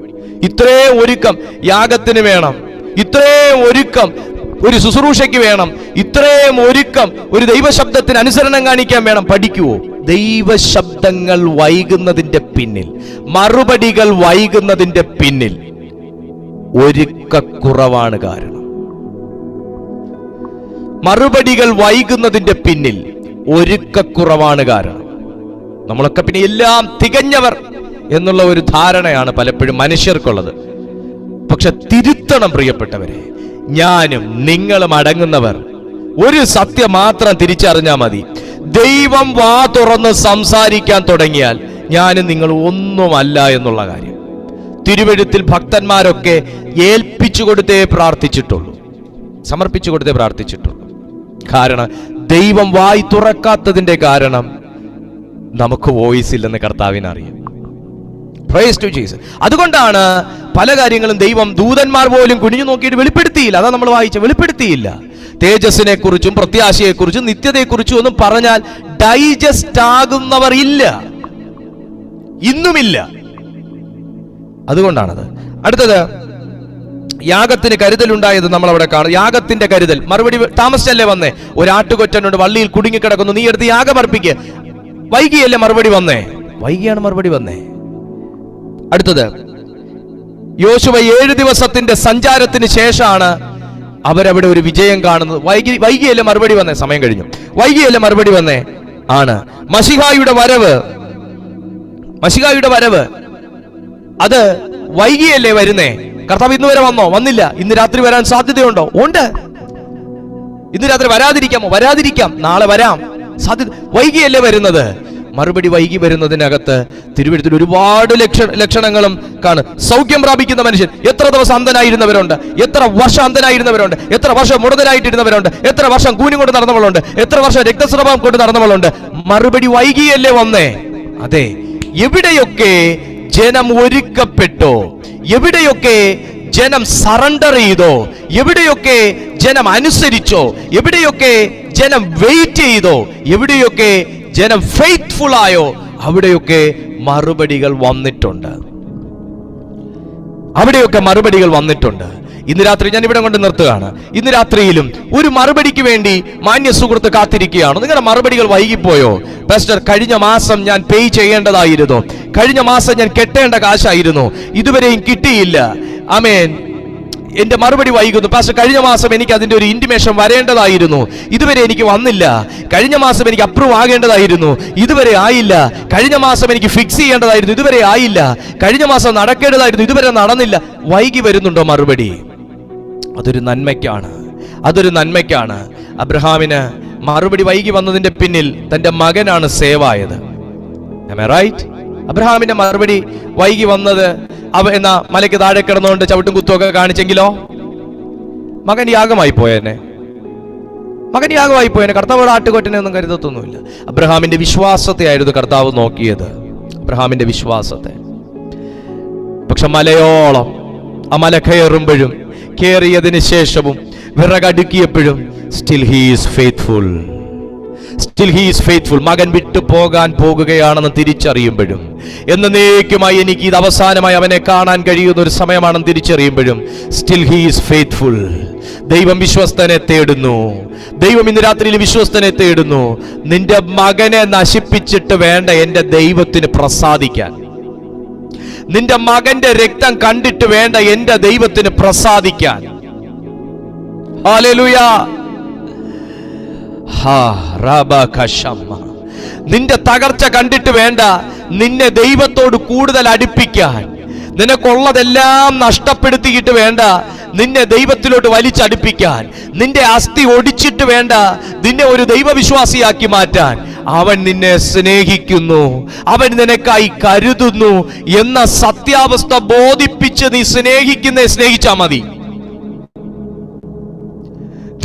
ഇത്രയും ഒരുക്കം യാഗത്തിന് വേണം, ഇത്രയും ഒരുക്കം ഒരു ശുശ്രൂഷയ്ക്ക് വേണം, ഇത്രയും ഒരുക്കം ഒരു ദൈവശബ്ദത്തിന് അനുസരണം കാണിക്കാൻ വേണം. പഠിക്കുവോ? ദൈവശബ്ദങ്ങൾ വൈകുന്നതിന്റെ പിന്നിൽ, മറുപടികൾ വൈകുന്നതിന്റെ പിന്നിൽ ഒരുക്കക്കുറവാണ് കാരണം. മറുപടികൾ വൈകുന്നതിന്റെ പിന്നിൽ ഒരുക്കക്കുറവാണ് കാരണം. നമ്മളൊക്കെ പിന്നെ എല്ലാം തികഞ്ഞവർ എന്നുള്ള ഒരു ധാരണയാണ് പലപ്പോഴും മനുഷ്യർക്കുള്ളത്. പക്ഷെ തിരുത്തണം പ്രിയപ്പെട്ടവരെ, ഞാനും നിങ്ങളും അടങ്ങുന്നവർ ഒരു സത്യം മാത്രം തിരിച്ചറിഞ്ഞാൽ മതി. ദൈവം വാ തുറന്ന് സംസാരിക്കാൻ തുടങ്ങിയാൽ ഞാനും നിങ്ങൾ ഒന്നുമല്ല എന്നുള്ള കാര്യം. തിരുവെഴുത്തിൽ ഭക്തന്മാരൊക്കെ ഏൽപ്പിച്ചു കൊടുത്തേ പ്രാർത്ഥിച്ചിട്ടുള്ളൂ, സമർപ്പിച്ചു കൊടുത്തേ പ്രാർത്ഥിച്ചിട്ടുള്ളൂ. കാരണം ദൈവം വായി തുറക്കാത്തതിന്റെ കാരണം നമുക്ക് വോയിസ് ഇല്ലെന്ന് കർത്താവിനറിയാം. Price to Jesus. അതുകൊണ്ടാണ് പല കാര്യങ്ങളും ദൈവം ദൂതന്മാർ പോലും കുനിഞ്ഞു നോക്കിയിട്ട് വെളിപ്പെടുത്തിയില്ല. അതാ നമ്മൾ വായിച്ച, വെളിപ്പെടുത്തിയില്ല. തേജസ്സിനെ കുറിച്ചും പ്രത്യാശയെക്കുറിച്ചും നിത്യതയെക്കുറിച്ചും ഒന്നും പറഞ്ഞാൽ ഡൈജസ്റ്റ് ആകുന്നവർ ഇല്ല, ഇന്നുമില്ല. അതുകൊണ്ടാണത്. അടുത്തത്, യാഗത്തിന് കരുതലുണ്ടായത് നമ്മൾ അവിടെ കാണും. യാഗത്തിന്റെ കരുതൽ, മറുപടി താമസിച്ചല്ലേ വന്നേ? ഒരാട്ടുകൊറ്റനുണ്ട്, വള്ളിയിൽ കുടുങ്ങിക്കിടക്കുന്നു, നീ എടുത്ത് യാഗം അർപ്പിക്കുക. വൈകിയല്ലേ മറുപടി വന്നേ? വൈകിയാണ് മറുപടി വന്നേ. അടുത്തത്, യോശുവ 7 ദിവസത്തിന്റെ സഞ്ചാരത്തിന് ശേഷമാണ് അവരവിടെ ഒരു വിജയം കാണുന്നത്. വൈകിയല്ലേ മറുപടി വന്നേ? സമയം കഴിഞ്ഞു. വൈകിയല്ലേ മറുപടി വന്നേ? ആണ്. മശിഹായുടെ വരവ് അത് വൈകിയല്ലേ വരുന്നേ? കർത്താവ് ഇന്ന് വരെ വന്നോ? വന്നില്ല. ഇന്ന് രാത്രി വരാൻ സാധ്യതയുണ്ടോ? ഉണ്ട്. ഇന്ന് രാത്രി വരാതിരിക്കാമോ? വരാതിരിക്കാം. നാളെ വരാം, സാധ്യത. വൈകിയല്ലേ വരുന്നത്? മറുപടി വൈകി വരുന്നതിനകത്ത് തിരുവെഴുത്തിൽ ഒരുപാട് ലക്ഷണങ്ങളും കാണും. സൗഖ്യം പ്രാപിക്കുന്ന മനുഷ്യൻ, എത്ര ദിവസം അന്ധനായിരുന്നവരുണ്ട്, എത്ര വർഷം അന്ധനായിരുന്നവരുണ്ട്, എത്ര വർഷം മുടന്തനായിട്ടിരുന്നവരുണ്ട്, എത്ര വർഷം കൂനി കൊണ്ട് നടന്നവളുണ്ട്, എത്ര വർഷം രക്തസ്രാവം കൊണ്ട് നടന്നവളുണ്ട്. മറുപടി വൈകിയല്ലേ വന്നേ? അതെ. എവിടെയൊക്കെ ജനം ഒരുക്കപ്പെട്ടോ, എവിടെയൊക്കെ ജനം സറണ്ടർ ചെയ്തോ, എവിടെയൊക്കെ ജനം അനുസരിച്ചോ, എവിടെയൊക്കെ ജനം വെയിറ്റ് ചെയ്തോ, എവിടെയൊക്കെ ജനം ഫെയ്ത്ത്ഫുൾ ആയോ, അവിടെയൊക്കെ മറുപടികൾ വന്നിട്ടുണ്ട്. അവിടെയൊക്കെ മറുപടികൾ വന്നിട്ടുണ്ട്. ഇന്ന് രാത്രി ഞാൻ ഇവിടെ കൊണ്ട് നിർത്തുകയാണ്. ഇന്ന് രാത്രിയിലും ഒരു മറുപടിക്ക് വേണ്ടി മാന്യ സുഹൃത്ത് കാത്തിരിക്കുകയാണ്. നിങ്ങളുടെ മറുപടികൾ വൈകിപ്പോയോ? പാസ്റ്റർ, കഴിഞ്ഞ മാസം ഞാൻ പേ ചെയ്യേണ്ടതായിരുന്നു, കഴിഞ്ഞ മാസം ഞാൻ കെട്ടേണ്ട കാശായിരുന്നു, ഇതുവരെയും കിട്ടിയില്ല. ആമേൻ. എന്റെ മറുപടി വൈകുന്നു. പാസ്റ്റർ, കഴിഞ്ഞ മാസം എനിക്ക് അതിന്റെ ഒരു ഇന്റിമേഷൻ വരേണ്ടതായിരുന്നു, ഇതുവരെ എനിക്ക് വന്നില്ല. കഴിഞ്ഞ മാസം എനിക്ക് അപ്രൂവ് ആകേണ്ടതായിരുന്നു, ഇതുവരെ ആയില്ല. കഴിഞ്ഞ മാസം എനിക്ക് ഫിക്സ് ചെയ്യേണ്ടതായിരുന്നു, ഇതുവരെ ആയില്ല. കഴിഞ്ഞ മാസം നടക്കേണ്ടതായിരുന്നു, ഇതുവരെ നടന്നില്ല. വൈകി വരുന്നുണ്ടോ മറുപടി? അതൊരു നന്മയ്ക്കാണ്, അതൊരു നന്മയ്ക്കാണ്. അബ്രഹാമിന് മറുപടി വൈകി വന്നതിന്റെ പിന്നിൽ തന്റെ മകനാണ് സേവ് ആയത്. റൈറ്റ്? അബ്രഹാമിന്റെ മറുപടി വൈകി വന്നത് എന്നാ മലയ്ക്ക് താഴെ കിടന്നുകൊണ്ട് ചവിട്ടും കുത്തുമൊക്കെ കാണിച്ചെങ്കിലോ മകൻ യാഗമായി പോയെന്നെ, മകൻ യാഗമായി പോയെന്നെ. കർത്താവ് ആട്ടുകൊറ്റനെ ഒന്നും കരുതത്തൊന്നുമില്ല. അബ്രഹാമിന്റെ വിശ്വാസത്തെ ആയിരുന്നു കർത്താവ് നോക്കിയത്, അബ്രഹാമിന്റെ വിശ്വാസത്തെ. പക്ഷെ മലയോളം ആ മല കയറുമ്പോഴും കയറിയതിന് ശേഷവും വിറകടുക്കിയപ്പോഴും still he is faithful, still he is faithful. മകൻ വിട്ടു പോകാൻ പോകുകയാണെന്ന് തിരിച്ചറിയുമ്പോഴും, എന്നേക്കുമായി എനിക്ക് ഇത് അവസാനമായി അവനെ കാണാൻ കഴിയുന്ന ഒരു സമയമാണെന്ന് തിരിച്ചറിയുമ്പോഴും സ്റ്റിൽ ഹി ഈസ് ഫെയ്ത്ത്ഫുൾ. ദൈവം വിശ്വസ്തനെ തേടുന്നു. ദൈവം ഇന്ന് രാത്രിയിൽ വിശ്വസ്തനെ തേടുന്നു. നിന്റെ മകനെ നശിപ്പിച്ചിട്ട് വേണ്ട എന്റെ ദൈവത്തിന് പ്രസാദിക്കാൻ. നിന്റെ മകന്റെ രക്തം കണ്ടിട്ട് വേണ്ട എന്റെ ദൈവത്തിന് പ്രസാദിക്കാൻ. ഹല്ലേലൂയ. നിന്റെ തകർച്ച കണ്ടിട്ട് വേണ്ട നിന്നെ ദൈവത്തോട് കൂടുതൽ അടുപ്പിക്കാൻ. നിനക്കുള്ളതെല്ലാം നഷ്ടപ്പെടുത്തിയിട്ട് വേണ്ട നിന്നെ ദൈവത്തിലോട്ട് വലിച്ചടുപ്പിക്കാൻ. നിന്റെ അസ്ഥി ഒടിച്ചിട്ട് വേണ്ട നിന്നെ ഒരു ദൈവവിശ്വാസിയാക്കി മാറ്റാൻ. അവൻ നിന്നെ സ്നേഹിക്കുന്നു, അവൻ നിനക്കായി കരുതുന്നു എന്ന സത്യാവസ്ഥ ബോധിപ്പിച്ച് നീ സ്നേഹിച്ചാ മതി.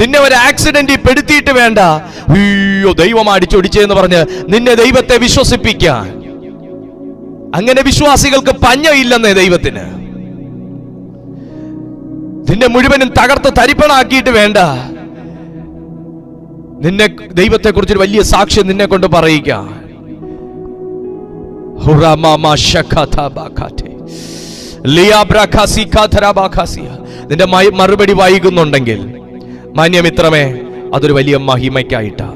നിന്നെ ഒരു ആക്സിഡന്റിൽ പെടുത്തിയിട്ട് വേണ്ട അയ്യോ ദൈവം അടിച്ചൊടിച്ചെന്ന് പറഞ്ഞ് നിന്നെ ദൈവത്തെ വിശ്വസിപ്പിക്കാൻ. അങ്ങനെ വിശ്വാസികൾക്ക് പഞ്ഞമില്ലെന്നേ ദൈവത്തിന്. നിന്നെ മുഴുവനും തകർത്ത് തരിപ്പണാക്കിയിട്ട് വേണ്ട നിന്നെ ദൈവത്തെ കുറിച്ചൊരു വലിയ സാക്ഷ്യം നിന്നെ കൊണ്ട് പറയിക്കാം. നിന്റെ മറുപടി വൈകുന്നുണ്ടെങ്കിൽ മാന്യമിത്രമേ, അതൊരു വലിയ മഹിമയ്ക്കായിട്ടാ,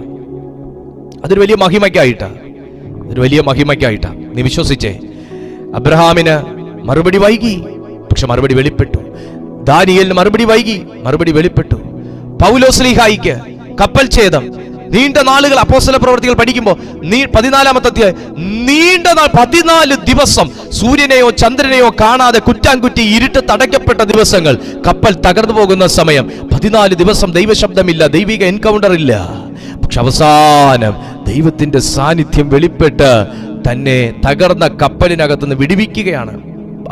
അതൊരു വലിയ മഹിമയ്ക്കായിട്ടാ, അതൊരു വലിയ മഹിമയ്ക്കായിട്ടാ. നീ വിശ്വസിച്ചേ. അബ്രഹാമിന് മറുപടി വൈകി, പക്ഷെ മറുപടി വെളിപ്പെട്ടു. ദാനിയേലിന് മറുപടി വൈകി, മറുപടി വെളിപ്പെട്ടു. പൗലോസ്ലീഹായിക്ക് കപ്പൽ ഛേദം നീണ്ട നാളുകൾ അപ്പോസ്തല പ്രവൃത്തികൾ പഠിക്കുമ്പോൾ 14-ാമത്തെ അധ്യായം നീണ്ട 14 ദിവസം സൂര്യനെയോ ചന്ദ്രനെയോ കാണാതെ കുറ്റാൻകുറ്റി ഇരുട്ട് തടയ്ക്കപ്പെട്ട ദിവസങ്ങൾ, കപ്പൽ തകർന്നു പോകുന്ന സമയം, 14 ദിവസം ദൈവശബ്ദമില്ല, ദൈവിക എൻകൗണ്ടർ ഇല്ല. പക്ഷെ അവസാനം ദൈവത്തിന്റെ സാന്നിധ്യം വെളിപ്പെട്ട് തന്നെ തകർന്ന കപ്പലിനകത്തുനിന്ന് വിടുവിക്കുകയാണ്.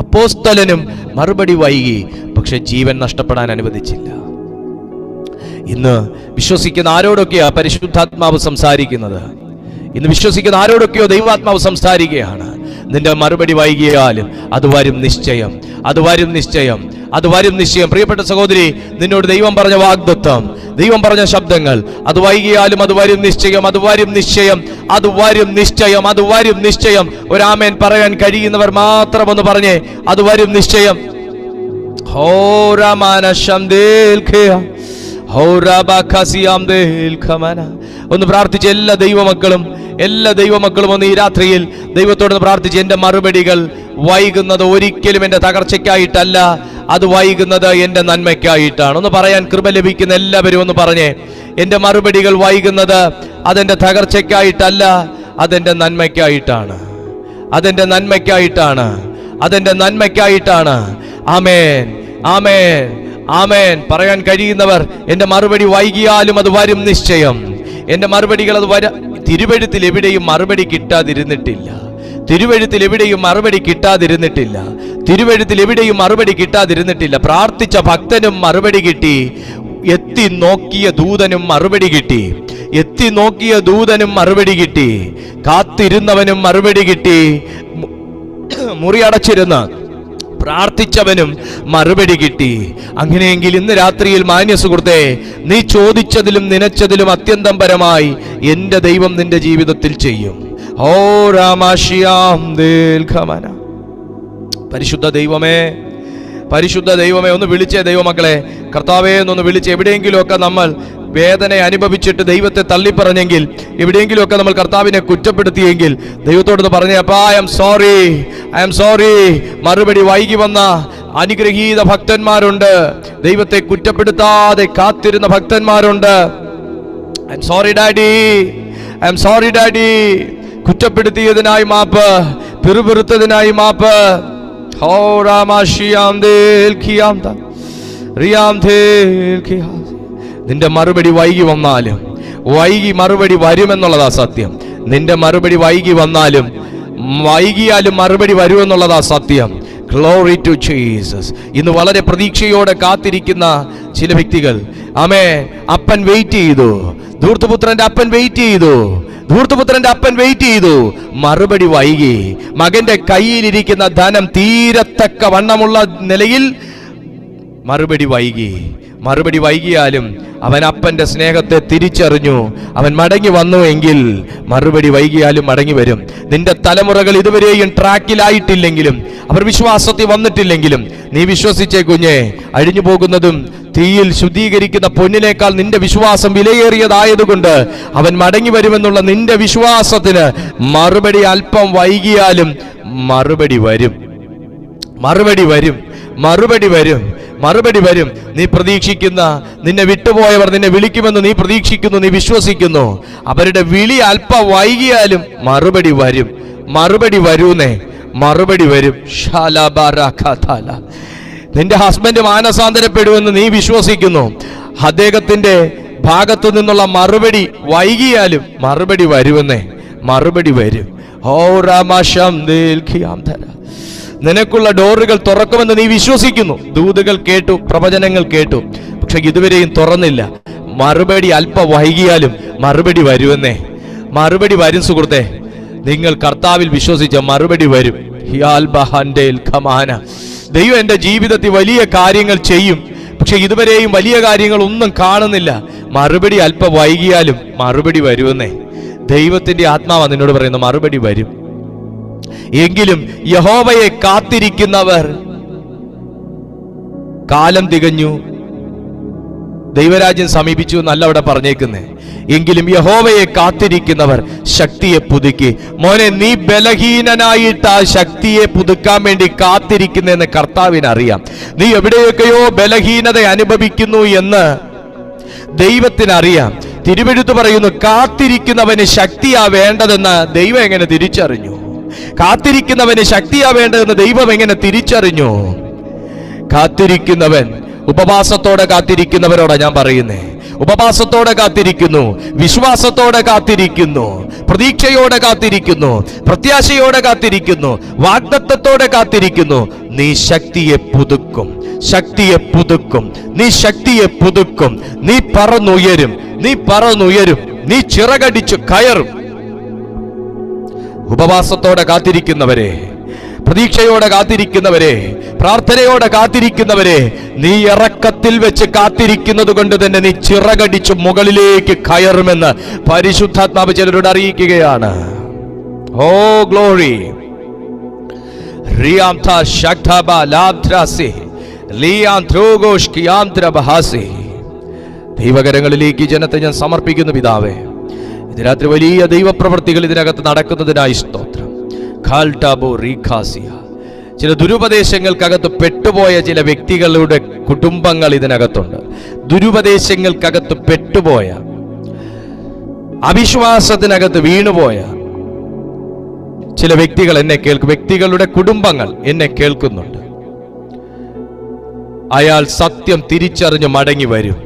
അപ്പോസ്തലനും മറുപടി വൈകി, പക്ഷെ ജീവൻ നഷ്ടപ്പെടാൻ അനുവദിച്ചില്ല. ഇന്ന് വിശ്വസിക്കുന്ന ആരോടൊക്കെയാ പരിശുദ്ധാത്മാവ് സംസാരിക്കുന്നത്? ഇന്ന് വിശ്വസിക്കുന്ന ആരോടൊക്കെയോ ദൈവാത്മാവ് സംസാരിക്കുകയാണ്. നിന്റെ മറുപടി വൈകിയാലും അത് വരും നിശ്ചയം, അത് വരും നിശ്ചയം, അത് വരും നിശ്ചയം. പ്രിയപ്പെട്ട സഹോദരി, നിന്നോട് ദൈവം പറഞ്ഞ വാഗ്ദത്തം, ദൈവം പറഞ്ഞ ശബ്ദങ്ങൾ, അത് വൈകിയാലും അത് വരും നിശ്ചയം, അത് വരും നിശ്ചയം, അത് വരും നിശ്ചയം, അത് വരും നിശ്ചയം. ഒരു ആമേൻ പറയാൻ കഴിയുന്നവർ മാത്രം ഒന്ന് പറഞ്ഞേ, അത് വരും നിശ്ചയം. ഒന്ന് പ്രാർത്ഥിച്ച് എല്ലാ ദൈവമക്കളും ഒന്ന് ഈ രാത്രിയിൽ ദൈവത്തോട് പ്രാർത്ഥിച്ച്, എന്റെ മറുപടികൾ വൈകുന്നത് ഒരിക്കലും എന്റെ തകർച്ചയ്ക്കായിട്ടല്ല, അത് വൈകുന്നത് എന്റെ നന്മയ്ക്കായിട്ടാണ്. ഒന്ന് പറയാൻ കൃപ ലഭിക്കുന്ന എല്ലാവരും ഒന്ന് പറഞ്ഞേ, എന്റെ മറുപടികൾ വൈകുന്നത് അതെന്റെ തകർച്ചയ്ക്കായിട്ടല്ല, അതെന്റെ നന്മയ്ക്കായിട്ടാണ്, അതെന്റെ നന്മയ്ക്കായിട്ടാണ്, അതെന്റെ നന്മയ്ക്കായിട്ടാണ്. ആമേൻ, ആമേൻ, ആമേൻ. പറയാൻ കഴിയുന്നവർ, എന്റെ മറുപടി വൈകിയാലും അത് വരും നിശ്ചയം, എൻ്റെ മറുപടികൾ അത് തിരുവെഴുത്തിൽ എവിടെയും മറുപടി കിട്ടാതിരുന്നിട്ടില്ല. തിരുവെഴുത്തിൽ എവിടെയും മറുപടി കിട്ടാതിരുന്നിട്ടില്ല. തിരുവെഴുത്തിൽ എവിടെയും മറുപടി കിട്ടാതിരുന്നിട്ടില്ല. പ്രാർത്ഥിച്ച ഭക്തനും മറുപടി കിട്ടി, എത്തി നോക്കിയ ദൂതനും മറുപടി കിട്ടി, എത്തി നോക്കിയ ദൂതനും മറുപടി കിട്ടി, കാത്തിരുന്നവനും മറുപടി കിട്ടി, മുറിയടച്ചിരുന്ന പ്രാർത്ഥിച്ചവനും മറുപടി കിട്ടി. അങ്ങനെയെങ്കിൽ ഇന്ന് രാത്രിയിൽ മാന്യ സുഹൃത്തേ, നീ ചോദിച്ചതിലും നനച്ചതിലും അത്യന്തം പരമായി എൻ്റെ ദൈവം നിന്റെ ജീവിതത്തിൽ ചെയ്യും. ഓ രാമാശിയാം ദീർഘമന. പരിശുദ്ധ ദൈവമേ, പരിശുദ്ധ ദൈവമേ, ഒന്ന് വിളിച്ചേ ദൈവമക്കളെ, കർത്താവേ എന്നൊന്ന് വിളിച്ച്. എവിടെയെങ്കിലുമൊക്കെ നമ്മൾ വേദന അനുഭവിച്ചിട്ട് ദൈവത്തെ തള്ളിപ്പറഞ്ഞെങ്കിൽ, എവിടെയെങ്കിലുമൊക്കെ നമ്മൾ കർത്താവിനെ കുറ്റപ്പെടുത്തിയെങ്കിൽ ദൈവത്തോട് പറഞ്ഞേ, അപ്പാ ഐ ആം സോറി. മറുപടി വൈകി വന്ന അനുഗ്രഹീത ഭക്തന്മാരുണ്ട്, ദൈവത്തെ കുറ്റപ്പെടുത്താതെ കാത്തിരുന്ന ഭക്തന്മാരുണ്ട്. I am sorry daddy. കുറ്റപ്പെടുത്തിയതിനായി മാപ്പ്, പിറുപിറുത്തതിനായി മാപ്പ്. ഹോ രാമാശിയാം ദേൽഖിയാം റിയാം ദേൽഖിയാം. നിന്റെ മറുപടി വൈകി വന്നാലും മറുപടി വരുമെന്നുള്ളതാ സത്യം. നിന്റെ മറുപടി വൈകി വന്നാലും വൈകിയാലും മറുപടി വരുമെന്നുള്ളതാ സത്യം. Glory to Jesus. ഇന്ന് വളരെ പ്രതീക്ഷയോടെ കാത്തിരിക്കുന്ന ചില വ്യക്തികൾ, ആമേൻ. അപ്പൻ വെയിറ്റ് ചെയ്തു, ധൂർത്തപുത്രന്റെ അപ്പൻ വെയിറ്റ് ചെയ്തു, മറുപടി വൈകി. മകന്റെ കയ്യിലിരിക്കുന്ന ധനം തീരത്തക്ക വണ്ണമുള്ള നിലയിൽ മറുപടി വൈകിയാലും അവൻ അപ്പന്റെ സ്നേഹത്തെ തിരിച്ചറിഞ്ഞു. അവൻ മടങ്ങി വന്നു എങ്കിൽ മറുപടി വൈകിയാലും മടങ്ങി വരും. നിന്റെ തലമുറകൾ ഇതുവരെയും ട്രാക്കിലായിട്ടില്ലെങ്കിലും, അവർ വിശ്വാസത്തിൽ വന്നിട്ടില്ലെങ്കിലും, നീ വിശ്വസിച്ചേ കുഞ്ഞെ, അഴിഞ്ഞു പോകുന്നതും തീയിൽ ശുദ്ധീകരിക്കുന്ന പൊന്നിനേക്കാൾ നിന്റെ വിശ്വാസം വിലയേറിയതായതുകൊണ്ട് അവൻ മടങ്ങി വരുമെന്നുള്ള നിന്റെ വിശ്വാസത്തിന് മറുപടി അല്പം വൈകിയാലും മറുപടി വരും. നീ പ്രതീക്ഷിക്കുന്ന, നിന്നെ വിട്ടുപോയവർ നിന്നെ വിളിക്കുമെന്ന് നീ പ്രതീക്ഷിക്കുന്നു, നീ വിശ്വസിക്കുന്നു. അവരുടെ വിളി അല്പം വൈകിയാലും മറുപടി വരും. നിന്റെ ഹസ്ബൻഡ് മാനസാന്തരപ്പെടുമെന്ന് നീ വിശ്വസിക്കുന്നു. അദ്ദേഹത്തിന്റെ ഭാഗത്തു നിന്നുള്ള മറുപടി വൈകിയാലും മറുപടി വരും. ഓ രാമാശം ദേൽഖിയാം ധര. നിനക്കുള്ള ഡോറുകൾ തുറക്കുമെന്ന് നീ വിശ്വസിക്കുന്നു. ദൂതുകൾ കേട്ടു, പ്രവചനങ്ങൾ കേട്ടു, പക്ഷെ ഇതുവരെയും തുറന്നില്ല. മറുപടി അല്പം വൈകിയാലും മറുപടി വരും സുഹൃത്തെ. നിങ്ങൾ കർത്താവിൽ വിശ്വസിച്ച മറുപടി വരും. ദൈവം എൻ്റെ ജീവിതത്തിൽ വലിയ കാര്യങ്ങൾ ചെയ്യും, പക്ഷെ ഇതുവരെയും വലിയ കാര്യങ്ങൾ ഒന്നും കാണുന്നില്ല. മറുപടി അല്പം വൈകിയാലും മറുപടി വരുമെന്നേ. ദൈവത്തിന്റെ ആത്മാവ് നിന്നോട് പറയുന്ന മറുപടി വരും. എങ്കിലും യഹോവയെ കാത്തിരിക്കുന്നവർ കാലം തികഞ്ഞു, ദൈവരാജ്യം സമീപിച്ചു എന്നല്ല അവിടെ പറഞ്ഞേക്കുന്നേ. എങ്കിലും യഹോവയെ കാത്തിരിക്കുന്നവർ ശക്തിയെ പുതുക്കി. മോനെ, നീ ബലഹീനനായിട്ട് ആ ശക്തിയെ പുതുക്കാൻ വേണ്ടി കാത്തിരിക്കുന്നെന്ന് കർത്താവിനറിയാം. നീ എവിടെയൊക്കെയോ ബലഹീനത അനുഭവിക്കുന്നു എന്ന് ദൈവത്തിനറിയാം. തിരുവെഴുത്ത് പറയുന്നു, കാത്തിരിക്കുന്നവന് ശക്തിയാ വേണ്ടതെന്ന് ദൈവം എങ്ങനെ തിരിച്ചറിഞ്ഞു? കാത്തിരിക്കുന്നവന് ശക്തിയാ വേണ്ടതെന്ന് ദൈവം എങ്ങനെ തിരിച്ചറിഞ്ഞു? കാത്തിരിക്കുന്നവൻ, ഉപവാസത്തോടെ കാത്തിരിക്കുന്നവരോടാ ഞാൻ പറയുന്നേ. ഉപവാസത്തോടെ കാത്തിരിക്കുന്നു, വിശ്വാസത്തോടെ കാത്തിരിക്കുന്നു, പ്രതീക്ഷയോടെ കാത്തിരിക്കുന്നു, പ്രത്യാശയോടെ കാത്തിരിക്കുന്നു, വാഗ്ദത്തത്തോടെ കാത്തിരിക്കുന്നു. നീ ശക്തിയെ പുതുക്കും, നീ ശക്തിയെ പുതുക്കും. നീ പറന്നുയരും, നീ ചിറകടിച്ചു കയറും. ഉപവാസത്തോടെ കാത്തിരിക്കുന്നവരെ, പ്രതീക്ഷയോടെ കാത്തിരിക്കുന്നവരെ, പ്രാർത്ഥനയോടെ കാത്തിരിക്കുന്നവരെ, നീ ഇറക്കത്തിൽ വെച്ച് കാത്തിരിക്കുന്നത് കൊണ്ട് തന്നെ നീ ചിറകടിച്ചു മുകളിലേക്ക് കയറുമെന്ന് പരിശുദ്ധാത്മാവ് ചിലരോട് അറിയിക്കുകയാണ്. ഓ ഗ്ലോറി. ദൈവകരങ്ങളിലേക്ക് ജനത്തെ ഞാൻ സമർപ്പിക്കുന്നു പിതാവേ. ഇത് രാത്രി വലിയ ദൈവപ്രവൃത്തികൾ ഇതിനകത്ത് നടക്കുന്നതിനായി സ്തോത്രം. ചില ദുരുപദേശങ്ങൾക്കകത്ത് പെട്ടുപോയ ചില വ്യക്തികളുടെ കുടുംബങ്ങൾ ഇതിനകത്തുണ്ട്. ദുരുപദേശങ്ങൾക്കകത്ത് പെട്ടുപോയ, അവിശ്വാസത്തിനകത്ത് വീണുപോയ ചില വ്യക്തികൾ എന്നെ കേൾക്കും, വ്യക്തികളുടെ കുടുംബങ്ങൾ എന്നെ കേൾക്കുന്നുണ്ട്. അയാൾ സത്യം തിരിച്ചറിഞ്ഞ് മടങ്ങി വരും.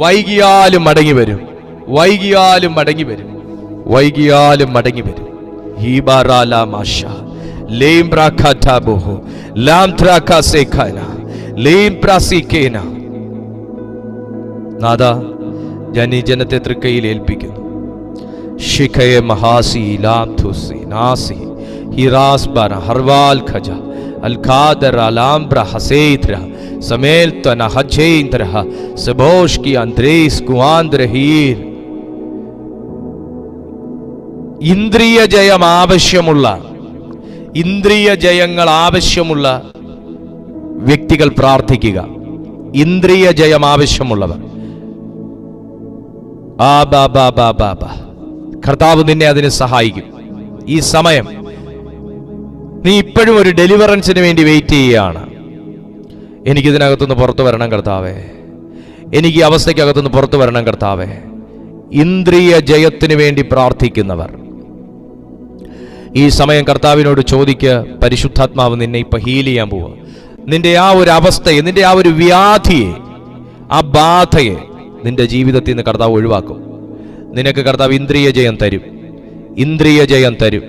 വൈകിയാലും മടങ്ങി വരും, വൈകിയാലും മടങ്ങി വരും, വൈകിയാലും മടങ്ങി വരും. നാഥ, ഞാൻ ഈ ജനത്തെ തൃക്കൈയിൽ ഏൽപ്പിക്കുന്നു. ശിഖയെ മഹാസി ലാംധുസി നാസി ഹിറാസ്ബര ഹർവാൽ ഖജ അൽഖാദർ അലാംബ്ര ഹസേദ്ര സമേൽതന ഹജേന്ദ്ര സബോഷ്കി അന്ത്രേസ് കുആന്ദ്രഹീർ. ഇന്ദ്രിയ ജയം ആവശ്യമുള്ള, ഇന്ദ്രിയ ജയങ്ങൾ ആവശ്യമുള്ള വ്യക്തികൾ പ്രാർത്ഥിക്കുക. ഇന്ദ്രിയ ജയം ആവശ്യമുള്ളവർ, കർത്താവ് നിന്നെ അതിന് സഹായിക്കും. ഈ സമയം നീ ഇപ്പോഴും ഒരു ഡെലിവറൻസിന് വേണ്ടി വെയിറ്റ് ചെയ്യുകയാണ്. എനിക്കിതിനകത്തുനിന്ന് പുറത്തു വരണം കർത്താവേ, എനിക്ക് ഈ അവസ്ഥയ്ക്കകത്തുനിന്ന് പുറത്തു വരണം കർത്താവേ. ഇന്ദ്രിയ ജയത്തിന് വേണ്ടി പ്രാർത്ഥിക്കുന്നവർ ഈ സമയം കർത്താവിനോട് ചോദിക്കുക. പരിശുദ്ധാത്മാവ് നിന്നെ ഇപ്പൊ ഹീൽ ചെയ്യാൻ പോവുക. നിന്റെ ആ ഒരു അവസ്ഥയെ, നിന്റെ ആ ഒരു വ്യാധിയെ, ആ ബാധയെ നിന്റെ ജീവിതത്തിൽ നിന്ന് കർത്താവ് ഒഴിവാക്കും. നിനക്ക് കർത്താവ് ഇന്ദ്രിയ ജയം തരും, ഇന്ദ്രിയ ജയം തരും,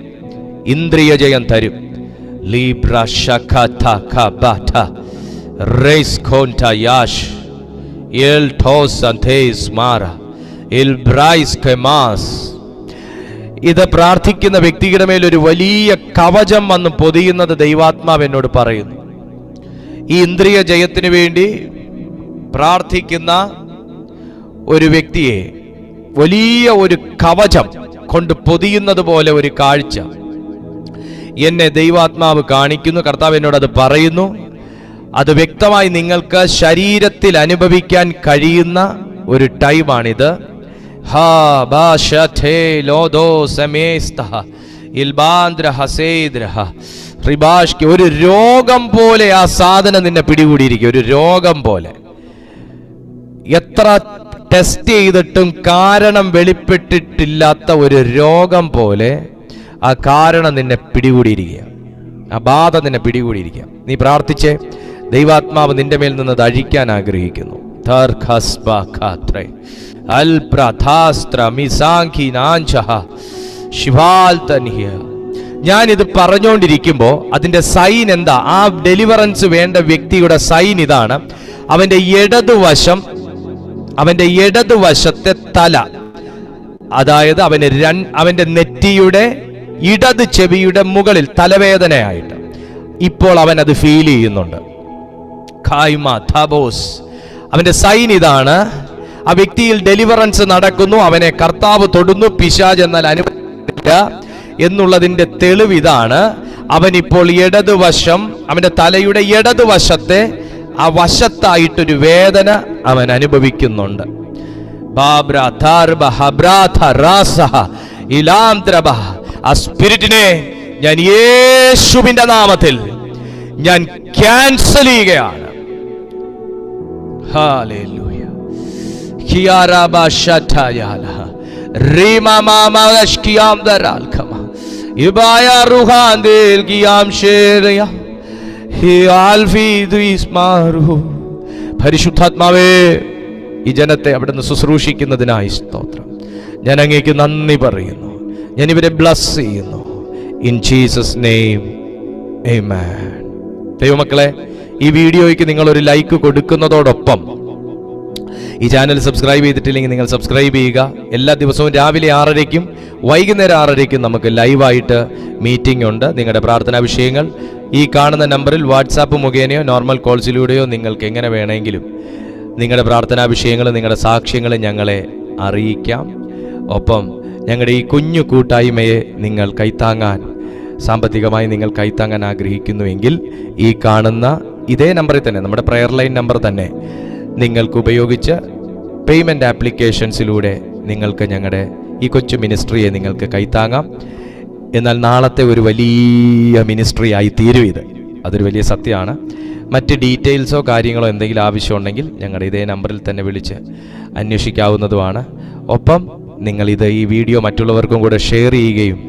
ഇന്ദ്രിയ ജയം തരും. ഇത് പ്രാർത്ഥിക്കുന്ന വ്യക്തിയുടെ മേൽ ഒരു വലിയ കവചം വന്ന് പൊതിയുന്നത് ദൈവാത്മാവ് എന്നോട് പറയുന്നു. ഈ ഇന്ദ്രിയ ജയത്തിന് വേണ്ടി പ്രാർത്ഥിക്കുന്ന ഒരു വ്യക്തിയെ വലിയ ഒരു കവചം കൊണ്ട് പൊതിയുന്നത് പോലെ ഒരു കാഴ്ച എന്നെ ദൈവാത്മാവ് കാണിക്കുന്നു. കർത്താവ് എന്നോട് അത് പറയുന്നു. അത് വ്യക്തമായി നിങ്ങൾക്ക് ശരീരത്തിൽ അനുഭവിക്കാൻ കഴിയുന്ന ഒരു ടൈമാണിത്. ഒരു രോഗം പോലെ ആ സാധനം നിന്നെ പിടികൂടിയിരിക്കും. ഒരു രോഗം പോലെ, എത്ര ടെസ്റ്റ് ചെയ്തിട്ടും കാരണം വെളിപ്പെട്ടിട്ടില്ലാത്ത ഒരു രോഗം പോലെ ആ കാരണം നിന്നെ പിടികൂടിയിരിക്കുക, ആ ബാധ നിന്നെ പിടികൂടിയിരിക്കുക. നീ പ്രാർത്ഥിച്ചേ, ദൈവാത്മാവ് നിന്റെ മേൽ നിന്ന് അത് അഴിക്കാൻ ആഗ്രഹിക്കുന്നു. ഞാനിത് പറഞ്ഞുകൊണ്ടിരിക്കുമ്പോ അതിന്റെ സൈൻ എന്താ? ആ ഡെലിവറൻസ് വേണ്ട വ്യക്തിയുടെ സൈൻ ഇതാണ്. അവന്റെ ഇടതുവശത്തെ തല, അതായത് അവന്റെ നെറ്റിയുടെ ഇടത് ചെവിയുടെ മുകളിൽ തലവേദനയായിട്ട് ഇപ്പോൾ അവൻ അത് ഫീൽ ചെയ്യുന്നുണ്ട്. അവന്റെ സൈൻ ഇതാണ്. ആ വ്യക്തിയിൽ ഡെലിവറൻസ് നടക്കുന്നു, അവനെ കർത്താവ് തൊടുന്നു, പിശാച് എന്നാൽ അനുഭവിക്കില്ല എന്നുള്ളതിന്റെ തെളിവ് ഇതാണ്. അവനിപ്പോൾ ഇടതുവശം, അവന്റെ തലയുടെ ഇടതുവശത്തെ ആ വശത്തായിട്ടൊരു വേദന അവൻ അനുഭവിക്കുന്നുണ്ട്. ആ സ്പിരിറ്റിനെ ഞാൻ യേശുവിന്റെ നാമത്തിൽ ഞാൻ ക്യാൻസൽ ചെയ്യുകയാണ്. ഹല്ലേലൂയ. പരിശുദ്ധാത്മാവേ, ഈ ജനത്തെ അവിടുന്ന് ശുശ്രൂഷിക്കുന്നതിനായി സ്തോത്രം. ഞാൻ അങ്ങേക്ക് നന്ദി പറയുന്നു. ഞാൻ ഇവരെ ബ്ലസ് ചെയ്യുന്നു. ഇൻ ജീസസ് നെയിം ആമേൻ. ദൈവമക്കളെ, ഈ വീഡിയോയ്ക്ക് നിങ്ങൾ ഒരു ലൈക്ക് കൊടുക്കുന്നതോടൊപ്പം ഈ ചാനൽ സബ്സ്ക്രൈബ് ചെയ്തിട്ടില്ലെങ്കിൽ നിങ്ങൾ സബ്സ്ക്രൈബ് ചെയ്യുക. എല്ലാ ദിവസവും രാവിലെ 6:30-ക്കും വൈകുന്നേരം 6:30-ക്കും നമുക്ക് ലൈവായിട്ട് മീറ്റിംഗ് ഉണ്ട്. നിങ്ങളുടെ പ്രാർത്ഥനാ വിഷയങ്ങൾ ഈ കാണുന്ന നമ്പറിൽ വാട്സാപ്പ് മുഖേനയോ നോർമൽ കോൾസിലൂടെയോ നിങ്ങൾക്ക് എങ്ങനെ വേണമെങ്കിലും നിങ്ങളുടെ പ്രാർത്ഥനാ വിഷയങ്ങൾ, നിങ്ങളുടെ സാക്ഷ്യങ്ങൾ ഞങ്ങളെ അറിയിക്കാം. ഒപ്പം ഞങ്ങളുടെ ഈ കുഞ്ഞു കൂട്ടായ്മയെ നിങ്ങൾ കൈത്താങ്ങാൻ, സാമ്പത്തികമായി നിങ്ങൾ കൈത്താങ്ങാൻ ആഗ്രഹിക്കുന്നുവെങ്കിൽ ഈ കാണുന്ന ഇതേ നമ്പറിൽ തന്നെ, നമ്മുടെ പ്രെയർ ലൈൻ നമ്പർ തന്നെ നിങ്ങൾക്ക് ഉപയോഗിച്ച് പേയ്മെൻറ്റ് ആപ്ലിക്കേഷൻസിലൂടെ നിങ്ങൾക്ക് ഞങ്ങളുടെ ഈ കൊച്ചു മിനിസ്ട്രിയെ നിങ്ങൾക്ക് കൈത്താങ്ങാം. എന്നാൽ നാളത്തെ ഒരു വലിയ മിനിസ്ട്രി ആയി തീരും ഇത്. അതൊരു വലിയ സത്യമാണ്. മറ്റ് ഡീറ്റെയിൽസോ കാര്യങ്ങളോ എന്തെങ്കിലും ആവശ്യമുണ്ടെങ്കിൽ ഞങ്ങളുടെ ഇതേ നമ്പറിൽ തന്നെ വിളിച്ച് അന്വേഷിക്കാവുന്നതുമാണ്. ഒപ്പം നിങ്ങളിത് ഈ വീഡിയോ മറ്റുള്ളവർക്കും കൂടെ ഷെയർ ചെയ്യുകയും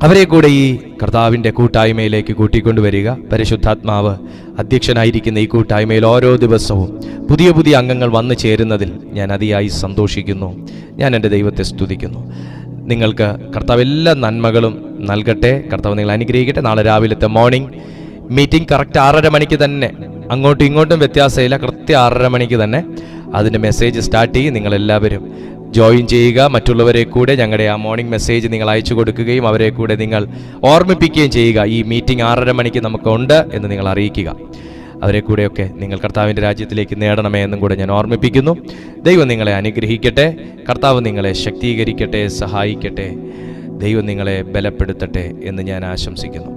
അവരെ കൂടെ ഈ കർത്താവിൻ്റെ കൂട്ടായ്മയിലേക്ക് കൂട്ടിക്കൊണ്ടുവരിക. പരിശുദ്ധാത്മാവ് അധ്യക്ഷനായിരിക്കുന്ന ഈ കൂട്ടായ്മയിൽ ഓരോ ദിവസവും പുതിയ പുതിയ അംഗങ്ങൾ വന്നു ചേരുന്നതിൽ ഞാൻ അതിയായി സന്തോഷിക്കുന്നു. ഞാൻ എൻ്റെ ദൈവത്തെ സ്തുതിക്കുന്നു. നിങ്ങൾക്ക് കർത്താവ് എല്ലാ നന്മകളും നൽകട്ടെ. കർത്താവ് നിങ്ങൾ അനുഗ്രഹിക്കട്ടെ. നാളെ രാവിലത്തെ മോർണിംഗ് മീറ്റിംഗ് കറക്റ്റ് 6:30 മണിക്ക് തന്നെ, അങ്ങോട്ടും ഇങ്ങോട്ടും വ്യത്യാസമില്ല, കൃത്യം 6:30 മണിക്ക് തന്നെ അതിൻ്റെ മെസ്സേജ് സ്റ്റാർട്ട് ചെയ്യും. നിങ്ങളെല്ലാവരും ജോയിൻ ചെയ്യുക. മറ്റുള്ളവരെ കൂടെ ഞങ്ങളുടെ ആ മോർണിംഗ് മെസ്സേജ് നിങ്ങൾ അയച്ചു കൊടുക്കുകയും അവരെ കൂടെ നിങ്ങൾ ഓർമ്മിപ്പിക്കുകയും ചെയ്യുക. ഈ മീറ്റിംഗ് 6:30 മണിക്ക് നമുക്കുണ്ട് എന്ന് നിങ്ങൾ അറിയിക്കുക. അവരെ കൂടെയൊക്കെ നിങ്ങൾ കർത്താവിൻ്റെ രാജ്യത്തിലേക്ക് നേടണമേ എന്നും കൂടെ ഞാൻ ഓർമ്മിപ്പിക്കുന്നു. ദൈവം നിങ്ങളെ അനുഗ്രഹിക്കട്ടെ. കർത്താവ് നിങ്ങളെ ശക്തീകരിക്കട്ടെ, സഹായിക്കട്ടെ. ദൈവം നിങ്ങളെ ബലപ്പെടുത്തട്ടെ എന്ന് ഞാൻ ആശംസിക്കുന്നു.